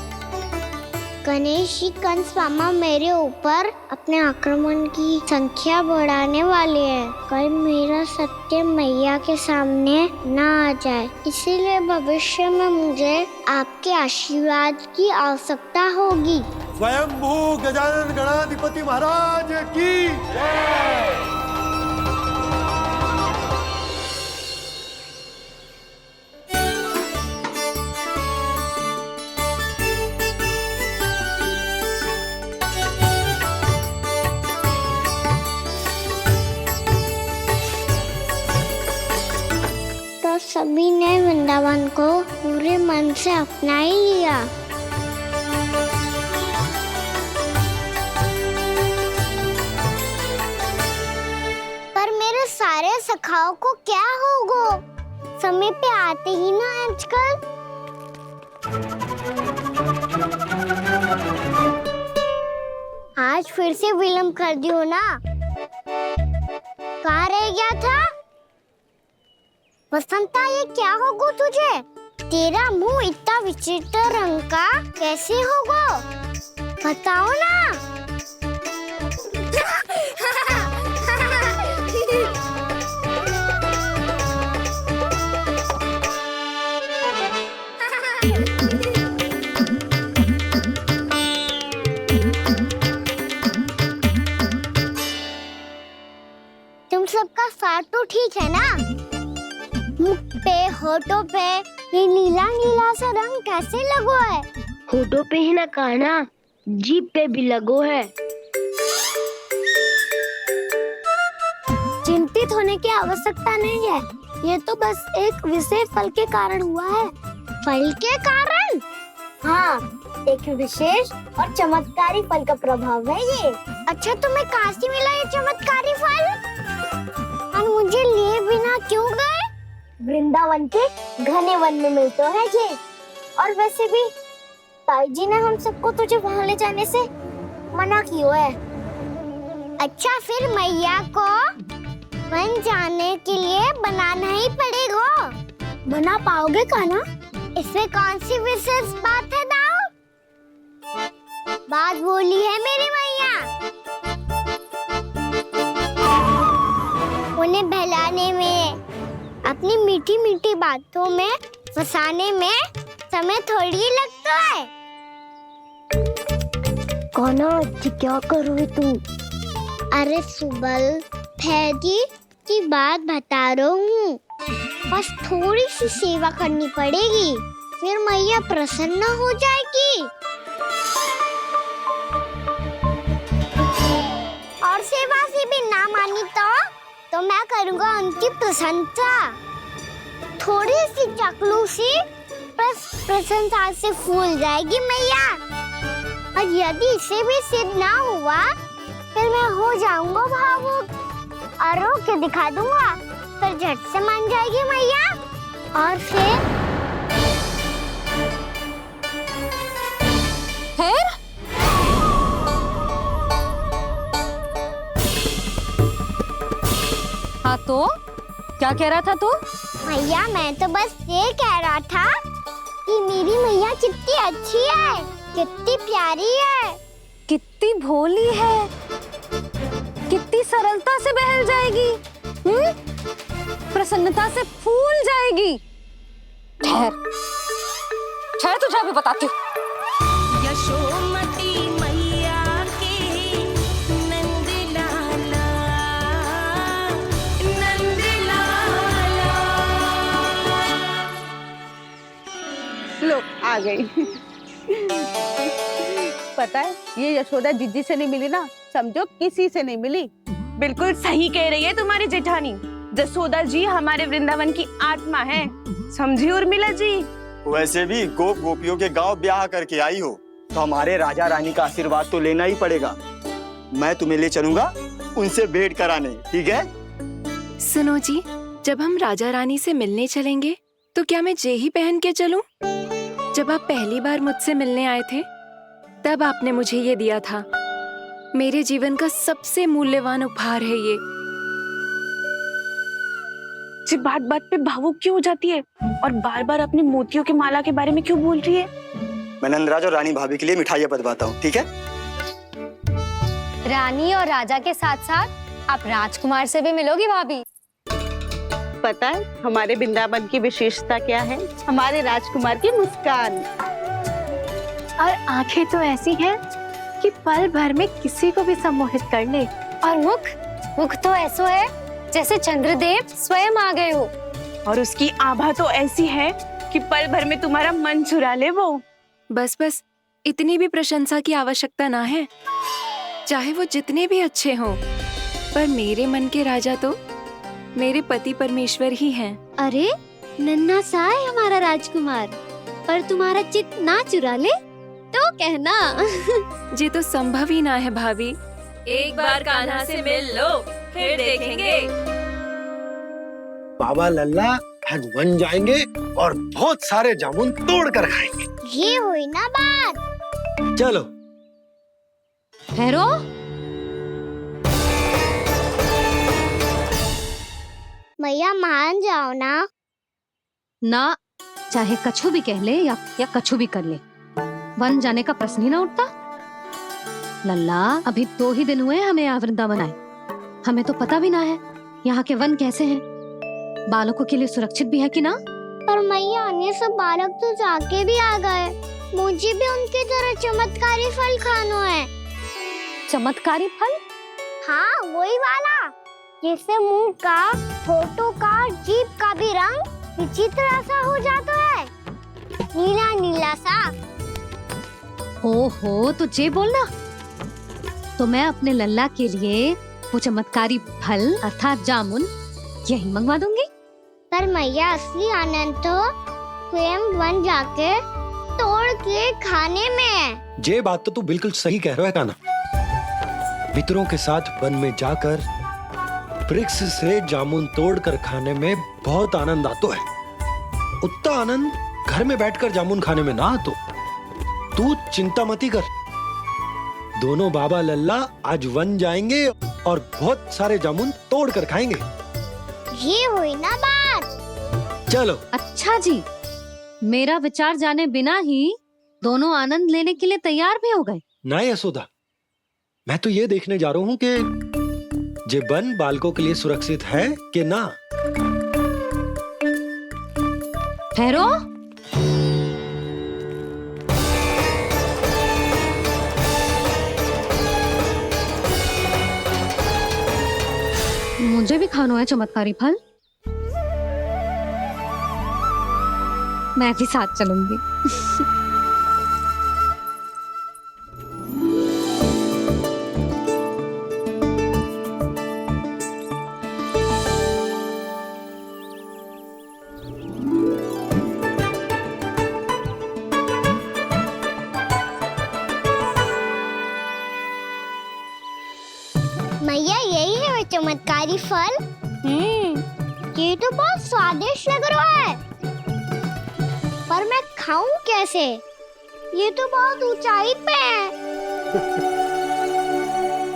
गणेश जी कंस मामा मेरे ऊपर अपने आक्रमण की संख्या बढ़ाने वाले हैं। कल मेरा सत्य मैया के सामने ना आ जाए, इसीलिए भविष्य में मुझे आपके आशीर्वाद की आवश्यकता होगी। स्वयंभू गजानन गणाधिपति महाराज की जय। वृंदावन को पूरे मन से अपना ही लिया। पर मेरे सारे सखाओं को क्या होगा? समय पे आते ही ना आजकल। आज फिर से विलम्ब कर दियो ना। कहाँ रह गया था? वसंता, ये क्या होगा तुझे? तेरा मुंह इतना विचित्र रंग का कैसे होगा? बताओ ना। तुम सबका स्वाद तो ठीक है ना? मुख पे, होठों पे ये नीला नीला सा रंग कैसे लगो है? होठों पे ही ना कहना, जीभ पे भी लगो है। चिंतित होने की आवश्यकता नहीं है। ये तो बस एक विशेष फल के कारण हुआ है। फल के कारण? हाँ, एक विशेष और चमत्कारी फल का प्रभाव है ये। अच्छा, तुम्हें कहाँ से मिला ये चमत्कारी फल? और मुझे लिए बिना क्यों गए? वृंदावन के घने वन में मिलते है ये। और वैसे भी ताई जी ने हम सबको तुझे वहाँ ले जाने से मना किया है। अच्छा, फिर मैया को वन जाने के लिए बनाना ही पड़ेगा। बना पाओगे कान्हा? इसमें कौन सी विशेष बात है दाऊ? बात बोली है मेरी मैया। उन्हें बहलाने में, अपनी मीठी मीठी बातों में फंसाने में समय थोड़ी लगता है। कान्हा, क्या कर रही तू? अरे सुबल, फैजी की बात बता रहा हूँ। बस थोड़ी सी सेवा करनी पड़ेगी, फिर मैया प्रसन्न हो जाएगी। और सेवा से भी ना मानी तो मैं करूँगा उनकी प्रशंसा। थोड़ी सी चकलूसी बस प्रशंसा से फूल जाएगी मैया। और यदि इसे भी सिद्ध ना हुआ, फिर मैं हो जाऊंगा भावुक और रो के दिखा दूंगा। फिर झट से मान जाएगी मैया। और फिर हाँ, तो क्या कह रहा था तू? मैया, मैं तो बस ये कह रहा था कि मेरी मैया कितनी अच्छी है, कितनी प्यारी है, कितनी भोली है, कितनी सरलता से बहल जाएगी, प्रसन्नता से फूल जाएगी। ठहर ठहर, तुझे अभी बताती हूँ। यशोमती मैया के नंद लाला, नंद लाला। लो, आ गई। पता है, ये यशोदा जिज्जी से नहीं मिली ना, समझो किसी से नहीं मिली। बिल्कुल सही कह रही है तुम्हारी जेठानी। जसोदा जी हमारे वृंदावन की आत्मा है, समझी उर्मिला जी। वैसे भी गोप गोपियों के गांव ब्याह करके आई हो, तो हमारे राजा रानी का आशीर्वाद तो लेना ही पड़ेगा। मैं तुम्हें ले चलूंगा उनसे भेंट कराने, ठीक है? सुनो जी, जब हम राजा रानी से मिलने चलेंगे तो क्या मैं जे ही पहन के चलूं? जब आप पहली बार मुझसे मिलने आए थे, तब आपने मुझे ये दिया था। मेरे जीवन का सबसे मूल्यवान उपहार है ये। जी बात बात पे भावुक क्यों हो जाती है और बार बार अपने मोतियों के माला के बारे में क्यों बोल रही है? मैं नंदराज और रानी भाभी के लिए मिठाइयाँ बंटवाता हूँ, ठीक है? रानी और राजा के साथ साथ आप राजकुमार से भी मिलोगी भाभी। पता है हमारे वृंदावन की विशेषता क्या है? हमारे राजकुमार की मुस्कान। और आंखें तो ऐसी हैं कि पल भर में किसी को भी सम्मोहित कर ले। और मुख तो ऐसा है जैसे चंद्रदेव स्वयं आ गए हो। और उसकी आभा तो ऐसी है कि पल भर में तुम्हारा मन चुरा ले वो। बस बस, इतनी भी प्रशंसा की आवश्यकता ना है। चाहे वो जितने भी अच्छे हों, पर मेरे मन के राजा तो मेरे पति परमेश्वर ही हैं। अरे, नन्हा सा है हमारा राजकुमार, पर तुम्हारा चित ना चुरा ले तो कहना। ये तो संभव ही ना है भाभी। एक बार कान्हा से मिल लो, फिर देखेंगे। बाबा लल्ला आज वन जाएंगे और बहुत सारे जामुन तोड़ कर खाएंगे। ये हुई ना बात। चलो। ठहरो। मैया मान जाओ ना। ना, चाहे कछु भी कह ले या कछु भी कर ले, वन जाने का प्रश्न ही ना उठता। लल्ला, अभी 2 ही दिन हुए हमें यहाँ वृंदावन आए, हमें तो पता भी ना है यहाँ के वन कैसे हैं, बालकों के लिए सुरक्षित भी है कि ना। पर मैया ये सब बालक तो जाके भी आ गए, मुझे भी उनकी तरह चमत्कारी फल खाना है। चमत्कारी फल? हाँ, वही वाला जिससे मुंह का, होठों का, जीभ का भी रंग विचित्र सा हो जाता है, नीला नीला सा। ओहो, तो जे बोलना। तो मैं अपने लल्ला के लिए वो चमत्कारी फल अर्थात जामुन यही मंगवा दूंगी। पर मैया असली आनंद तो स्वयं वन जाके तोड़ के खाने में है। ये बात तो तू बिल्कुल सही कह रहा है कान्हा। मित्रों के साथ वन में जाकर वृक्ष से जामुन तोड़कर खाने में बहुत आनंद आता है। उतना आनंद घर में बैठकर जामुन खाने में ना आतो। तू चिंता मती कर, दोनों बाबा लल्ला आज वन जाएंगे और बहुत सारे जामुन तोड़कर खाएंगे। ये हुई ना बात। चलो। अच्छा जी, मेरा विचार जाने बिना ही दोनों आनंद लेने के लिए तैयार भी हो गए। ना यशोदा, मैं तो ये देखने जा रहा हूँ कि जे वन बालकों के लिए सुरक्षित है कि ना। ठहरो। मुझे भी खाना है चमत्कारी फल। मैं भी साथ चलूंगी। मैया यही है वो चमत्कारी फल। ये तो बहुत स्वादिष्ट लग रहा है, पर मैं खाऊं कैसे? ये तो बहुत ऊंचाई पे है।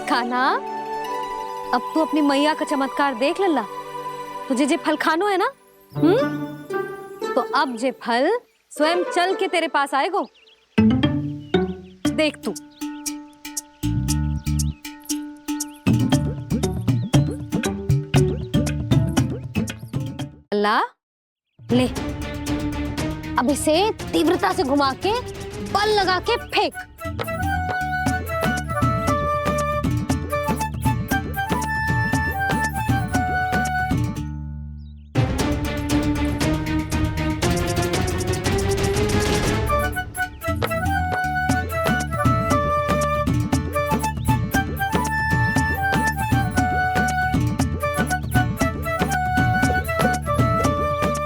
कान्हा, अब तू अपनी मैया का चमत्कार देख लल्ला। तुझे जे फल खानो है ना, तो अब जे फल स्वयं चल के तेरे पास आएगो। देख तू। लल्ला, ले, अब इसे तीव्रता से घुमा के बल लगा के फेंक।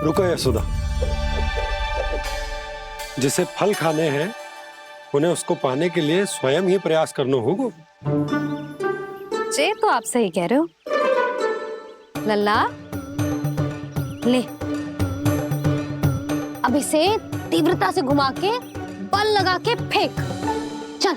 रुको यशोदा, जिसे फल खाने हैं उन्हें उसको पाने के लिए स्वयं ही प्रयास करना होगा। जे तो आप सही कह रहे हो लल्ला। ले, अब इसे तीव्रता से घुमा के बल लगा के फेंक। चल।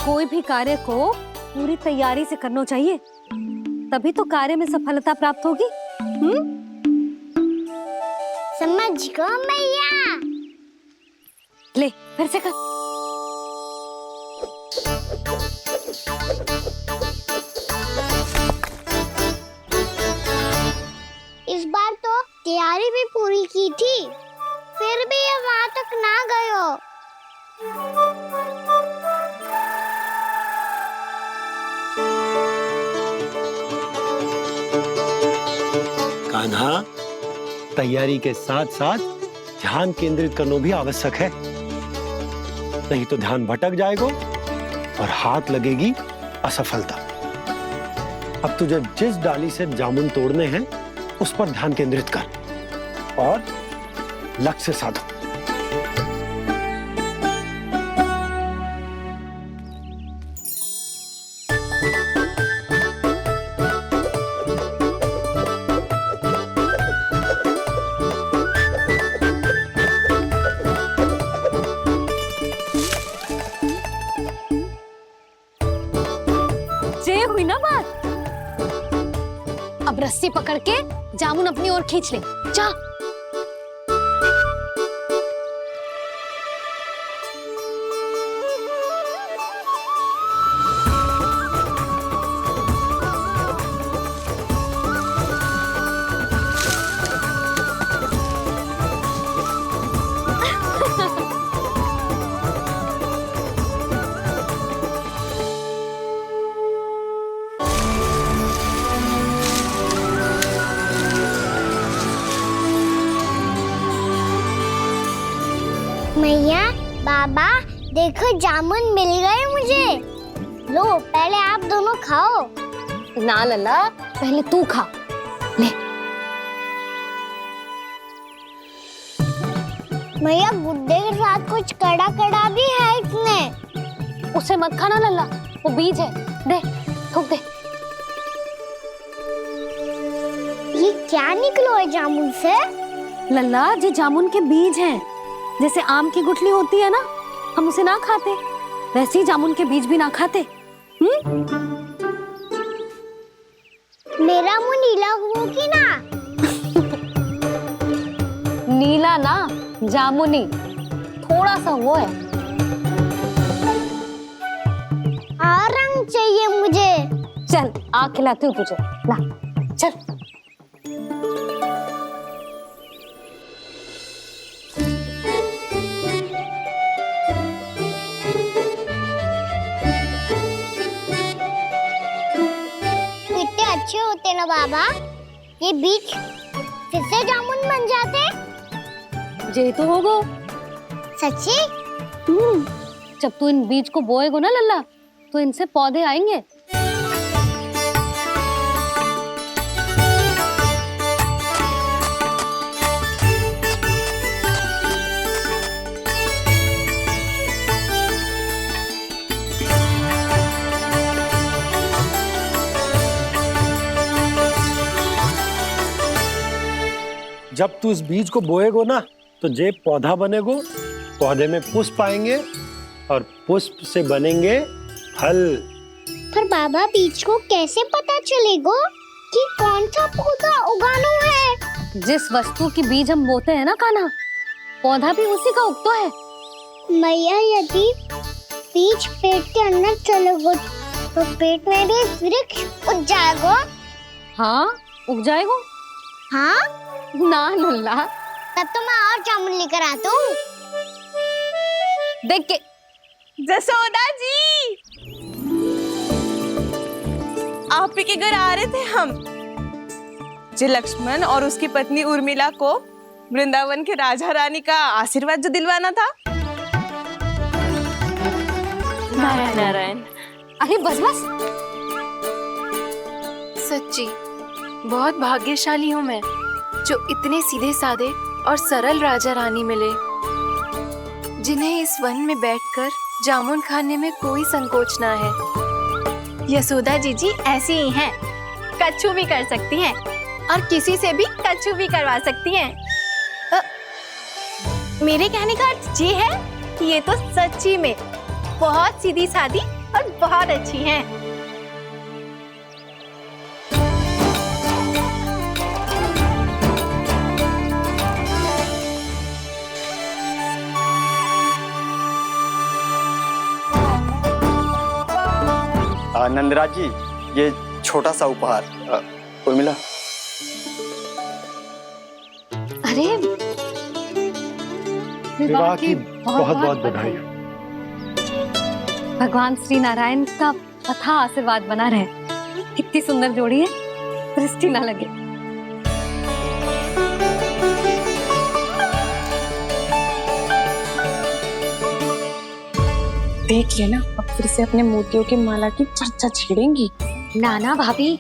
कोई भी कार्य को पूरी तैयारी से करना चाहिए, तभी तो कार्य में सफलता प्राप्त होगी। समझ गो मैया। ले, फिर से कर। इस बार तो तैयारी भी पूरी की थी, फिर भी ये वहां तक ना गयो। कान्हा, तैयारी के साथ साथ ध्यान केंद्रित करना भी आवश्यक है। नहीं तो ध्यान भटक जाएगा और हाथ लगेगी असफलता। अब तुझे जिस डाली से जामुन तोड़ने हैं उस पर ध्यान केंद्रित कर और लक्ष्य साधो। ये हुई ना बात। अब रस्सी पकड़ के जामुन अपनी ओर खींच ले। जा। मैया, बाबा, देखो जामुन मिल गए मुझे। लो, पहले आप दोनों खाओ। ना लल्ला, पहले तू खा। ले। मैया, गुड्डे के साथ कुछ कड़ा कड़ा भी है इसमें। उसे मत खाना लल्ला, वो बीज है। दे, थूक दे। ये क्या निकलो है जामुन से? लल्ला, ये जामुन के बीज हैं। जैसे आम की गुठली होती है ना, हम उसे ना खाते, वैसे ही जामुन के बीज भी ना खाते। मेरा मुंह नीला हुआ कि ना? नीला ना, जामुनी, थोड़ा सा वो है। रंग चाहिए मुझे। चल, आ खिलाती हूँ तुझे। ला, चल। अच्छे होते ना बाबा, ये बीज फिर से जामुन बन जाते। जे तो होगो। सच्ची? जब तू इन बीज को बोएगो ना लल्ला, तो इनसे पौधे आएंगे। जब तू इस बीज को बोएगो ना, तो जे पौधा बनेगो, पौधे में पुष्प आएंगे और पुष्प से बनेंगे फल। पर बाबा, बीज को कैसे पता चलेगा कि कौन सा पौधा उगाना है? जिस वस्तु की बीज हम बोते हैं ना कान्हा, पौधा भी उसी का उगता है। मैया, यदि बीज पेट के अंदर चलेगा तो पेट में भी वृक्ष उग जाएगा। हाँ, उग जाएगा। हाँ ना लल्ला, तब तो मैं और जामुन लेकर आता हूँ। देख के। जसोदा जी, आप ही के घर आ रहे थे हम। जो लक्ष्मण और उसकी पत्नी उर्मिला को वृंदावन के राजा रानी का आशीर्वाद जो दिलवाना था। नारायण नारायण। अरे बस बस। सच्ची बहुत भाग्यशाली हूँ मैं, जो इतने सीधे साधे और सरल राजा रानी मिले, जिन्हें इस वन में बैठकर जामुन खाने में कोई संकोच ना है। यशोदा जीजी ऐसी ही हैं, कच्छू भी कर सकती हैं और किसी से भी कच्छू भी करवा सकती हैं। मेरे कहने का अर्थ ये है कि ये तो सच्ची में बहुत सीधी सादी और बहुत अच्छी हैं। नंदराज जी, ये छोटा सा उपहार। उर्मिला। अरे विवाह की बहुत बहुत बधाई। भगवान श्री नारायण का अथाह आशीर्वाद बना रहे। कितनी सुंदर जोड़ी है, दृष्टि ना लगे। देख लेना, अब फिर से अपने मोतियों की माला की चर्चा छेड़ेंगी। नाना भाभी,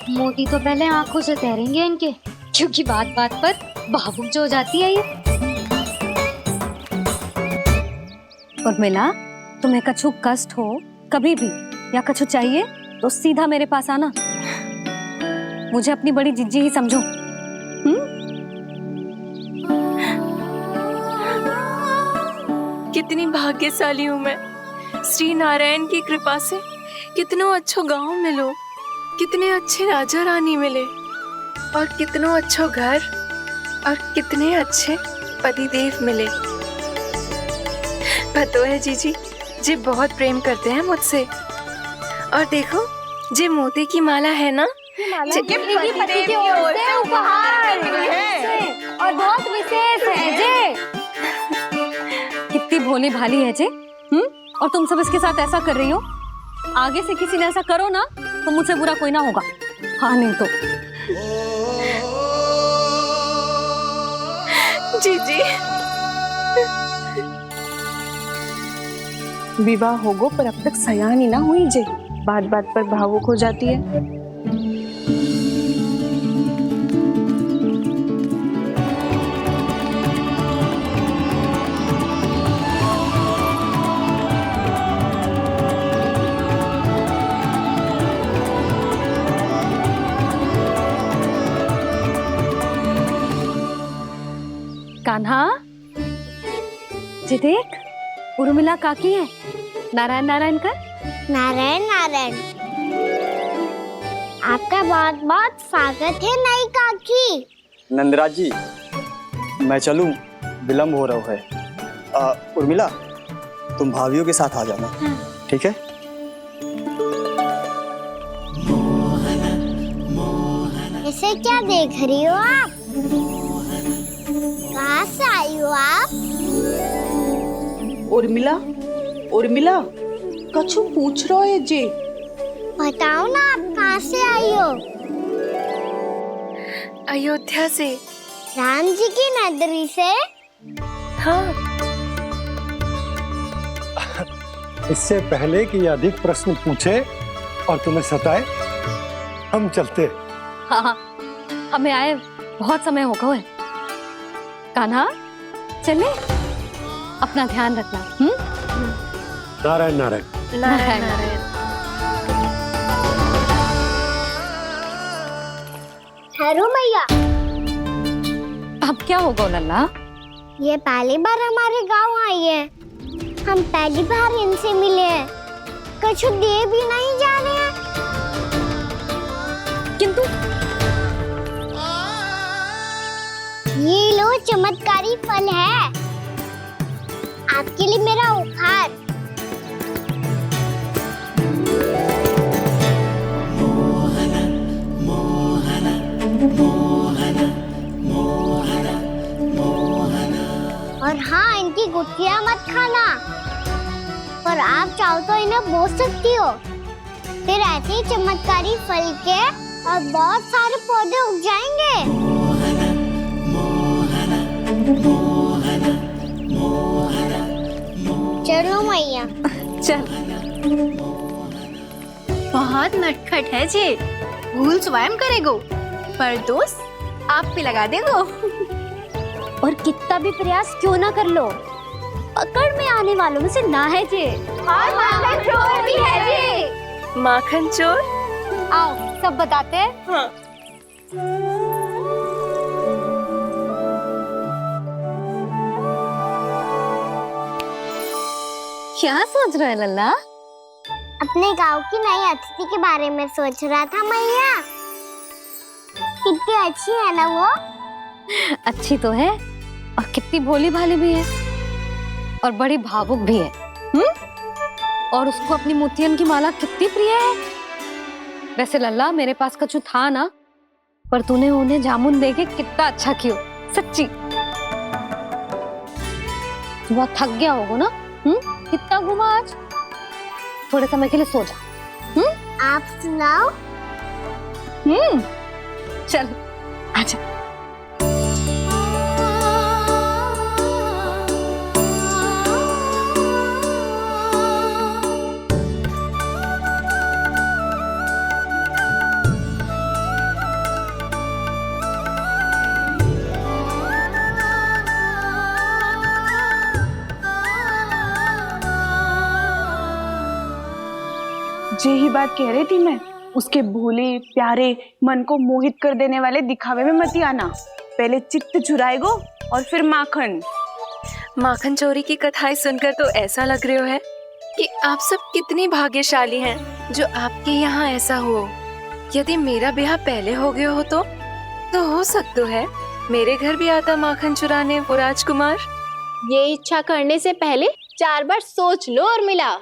मोती तो पहले आंखों से तैरेंगे इनके, क्योंकि बात बात पर भावुक जो हो जाती है ये। उर्मिला, तुम्हें कछु कष्ट हो कभी भी या कछु चाहिए तो सीधा मेरे पास आना। मुझे अपनी बड़ी जिज्जी ही समझो। कितनी भाग्यशाली हूँ मैं, श्री नारायण की कृपा से कितनों अच्छो गांव मिलो, कितने अच्छे राजा रानी मिले, और कितनों अच्छो घर और कितने अच्छे पतिदेव मिले। पतो है जीजी, जी बहुत प्रेम करते हैं मुझसे। और देखो, जी मोती की माला है ना, ये पति की ओर से उपहार और बहुत विशेष है जे। कितनी भोली भाली है जे। और तुम सब इसके साथ ऐसा कर रही हो। आगे से किसी ने ऐसा करो ना तो मुझसे बुरा कोई ना होगा। हाँ नहीं तो जीजी। विवाह होगो पर अब तक सयान ही ना हुई जे, बात बात पर भावुक हो जाती है। कान्हा, जी देख, उर्मिला काकी है। नारायण नारायण कर। नारायण नारायण। आपका बहुत बहुत स्वागत है नई काकी। नंदराज जी, मैं चलूं, विलम्ब हो रहा है। उर्मिला, तुम भाभियों के साथ आ जाना। ठीक है? इसे क्या देख रही हो आप? कहाँ से आई हो आप? उर्मिला, उर्मिला, कछु पूछ रहा है जी। बताओ ना, आप कहाँ से आई हो? अयोध्या से। राम जी की नगरी से? हाँ। इससे पहले कि ये अधिक प्रश्न पूछे और तुम्हें सताए, हम चलते। हाँ, हमें आए बहुत समय हो गया है। कान्हा, चले, अपना ध्यान रखना। नारायण नारायण। नारायण नारायण। ठहरो मैया। अब क्या होगा लल्ला? ये पहली बार हमारे गांव आई है, हम पहली बार इनसे मिले हैं, कछु दे भी नहीं जा रहे हैं। किंतु ये लो, चमत्कारी फल है आपके लिए, मेरा उपहार। और हाँ, इनकी गुठलियां मत खाना, पर आप चाहो तो इन्हें बोल सकती हो। फिर ऐसे ही चमत्कारी फल के और बहुत सारे पौधे उग जाएंगे। चलो मैया। चल। बहुत नटखट है जी, भूल स्वयं करेगो, पर दोस्त आप पे लगा देगो। और कितना भी प्रयास क्यों ना कर लो, पकड़ में आने वालों में से ना है जी। और माखन चोर भी है जी। माखन चोर? आओ सब बताते हैं। हाँ। क्या सोच रहा है लल्ला? अपने गांव की नई अतिथि के बारे में सोच रहा था मैया। कितनी अच्छी है ना वो? अच्छी तो है, और कितनी भोली भाली भी है, और बड़ी भावुक भी है। और उसको अपनी मोतियन की माला कितनी प्रिय है। वैसे लल्ला, मेरे पास कछु था ना, पर तूने उन्हें जामुन देके कितना अच्छा किया, सच्ची। तू बहुत थक गया होगा ना? कितना घुमा आज? थोड़े समय के लिए सो जा। आप सुनाओ। चल आजा। बात कह रही थी मैं, उसके भोले प्यारे मन को मोहित कर देने वाले दिखावे में मत आना। पहले चित्त चुराएगो और फिर माखन। माखन चोरी की कथाएं सुनकर तो ऐसा लग रहा है कि आप सब कितनी भाग्यशाली हैं जो आपके यहाँ ऐसा हो। यदि मेरा ब्याह पहले हो गया हो तो हो सकता है मेरे घर भी आता माखन चुराने वो राजकुमार। ये इच्छा करने से पहले 4 बार सोच लो उर्मिला।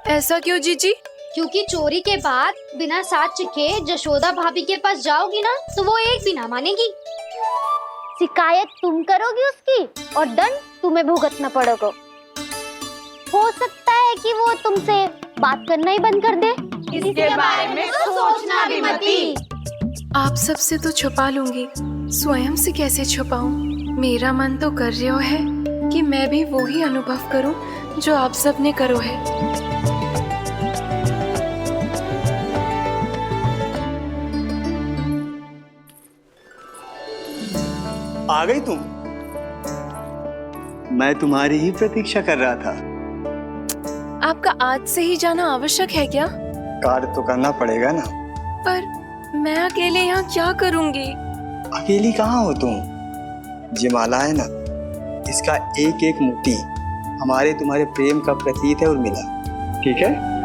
ऐसा क्यों जीजी? क्योंकि चोरी के बाद बिना साथ चिखे जशोदा भाभी के पास जाओगी ना तो वो एक भी ना मानेगी। शिकायत तुम करोगी उसकी और दंड तुम्हें भुगतना पड़ेगा। हो सकता है कि वो तुमसे बात करना ही बंद कर दे। इसके बारे में तो सोचना भी मती। आप सबसे तो छुपा लूंगी, स्वयं से कैसे छुपाऊं? मेरा मन तो कर रहा है कि मैं भी वो ही अनुभव करूं जो आप सब ने करो है। आ गई तुम? मैं तुम्हारी ही प्रतीक्षा कर रहा था। आपका आज से ही जाना आवश्यक है क्या? कार्य तो करना पड़ेगा ना। पर मैं अकेले यहाँ क्या करूँगी? अकेली कहाँ हो तुम? ये माला है ना, इसका एक एक मोती हमारे तुम्हारे प्रेम का प्रतीक है उर्मिला, ठीक है?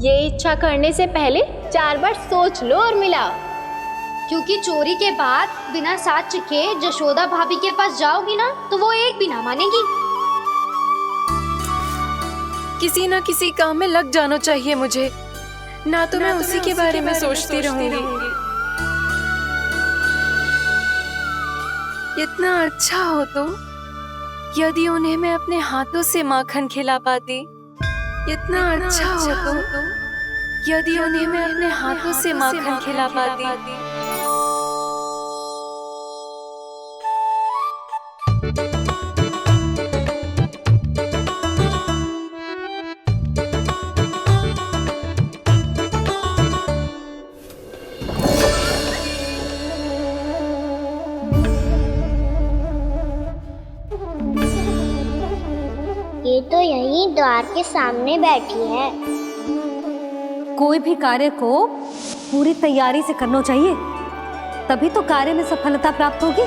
ये इच्छा करने से पहले 4 बार सोच लो उर्मिला। क्योंकि चोरी के बाद बिना साथ चिखे जशोदा भाभी के पास जाओगी ना तो वो एक भी ना मानेगी। किसी ना किसी काम में लग जाना चाहिए मुझे, ना तो मैं उसी के बारे में सोचती रहूंगी। इतना अच्छा हो तो यदि उन्हें मैं अपने हाथों से माखन खिला पाती। इतना अच्छा हो तो यदि उन्हें मैं अपने हाथों से माखन खिला पाती। ये तो यहीं द्वार के सामने बैठी है। कोई भी कार्य को पूरी तैयारी से करना चाहिए, तभी तो कार्य में सफलता प्राप्त होगी।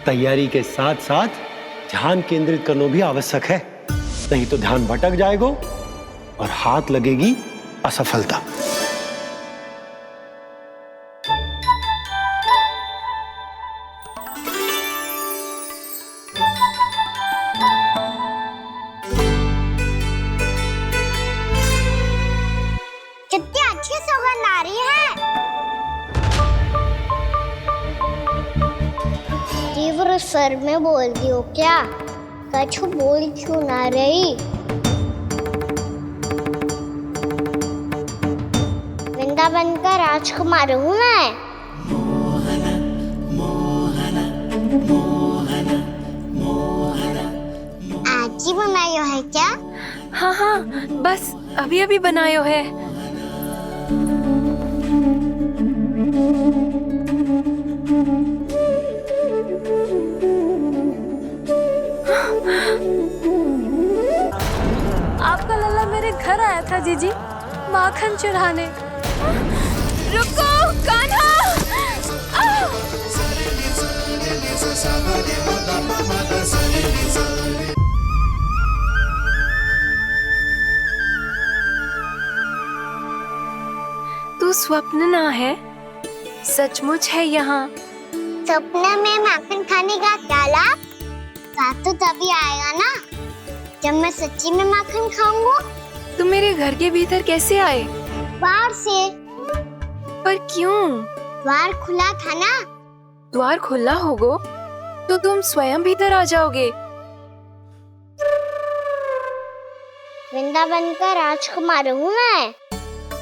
तैयारी के साथ साथ ध्यान केंद्रित करना भी आवश्यक है, नहीं तो ध्यान भटक जाएगा और हाथ लगेगी असफलता। कितनी अच्छी सुगंध आ रही है। तीव्र स्वर में बोलती हो क्या? कछु बोल क्यों ना रही? वृंदावन का राजकुमार हूँ मैं। आज ही बनायो है क्या? हाँ हाँ, बस अभी अभी बनायो है। आपका लल्ला मेरे घर आया था जीजी, माखन चुराने। रुको कान्हा! तू स्वप्न ना है, सचमुच है यहाँ। सपने में माखन खाने का क्या लाभ? रात तो तभी आएगा ना जब मैं सच्ची में माखन खाऊंगा। तुम मेरे घर के भीतर कैसे आए? बाहर से। पर क्यों? द्वार खुला था ना। द्वार खुला होगा तो तुम स्वयं भीतर आ जाओगे। वृंदावन का राजकुमार हूँ मैं।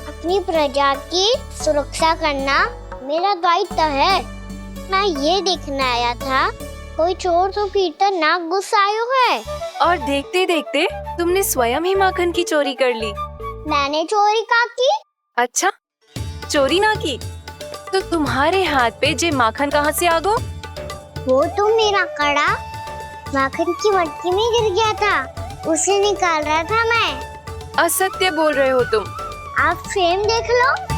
अपनी प्रजा की सुरक्षा करना मेरा दायित्व है। मैं ये देखने आया था कोई चोर तो पीटर ना गुस्सा आयो है। और देखते देखते तुमने स्वयं ही माखन की चोरी कर ली। मैंने चोरी का की? अच्छा, चोरी ना की तो तुम्हारे हाथ पे जे माखन कहाँ से आ गो? वो तो मेरा कड़ा माखन की मटकी में गिर गया था, उसे निकाल रहा था मैं। असत्य बोल रहे हो तुम। आप फ्रेम देख लो।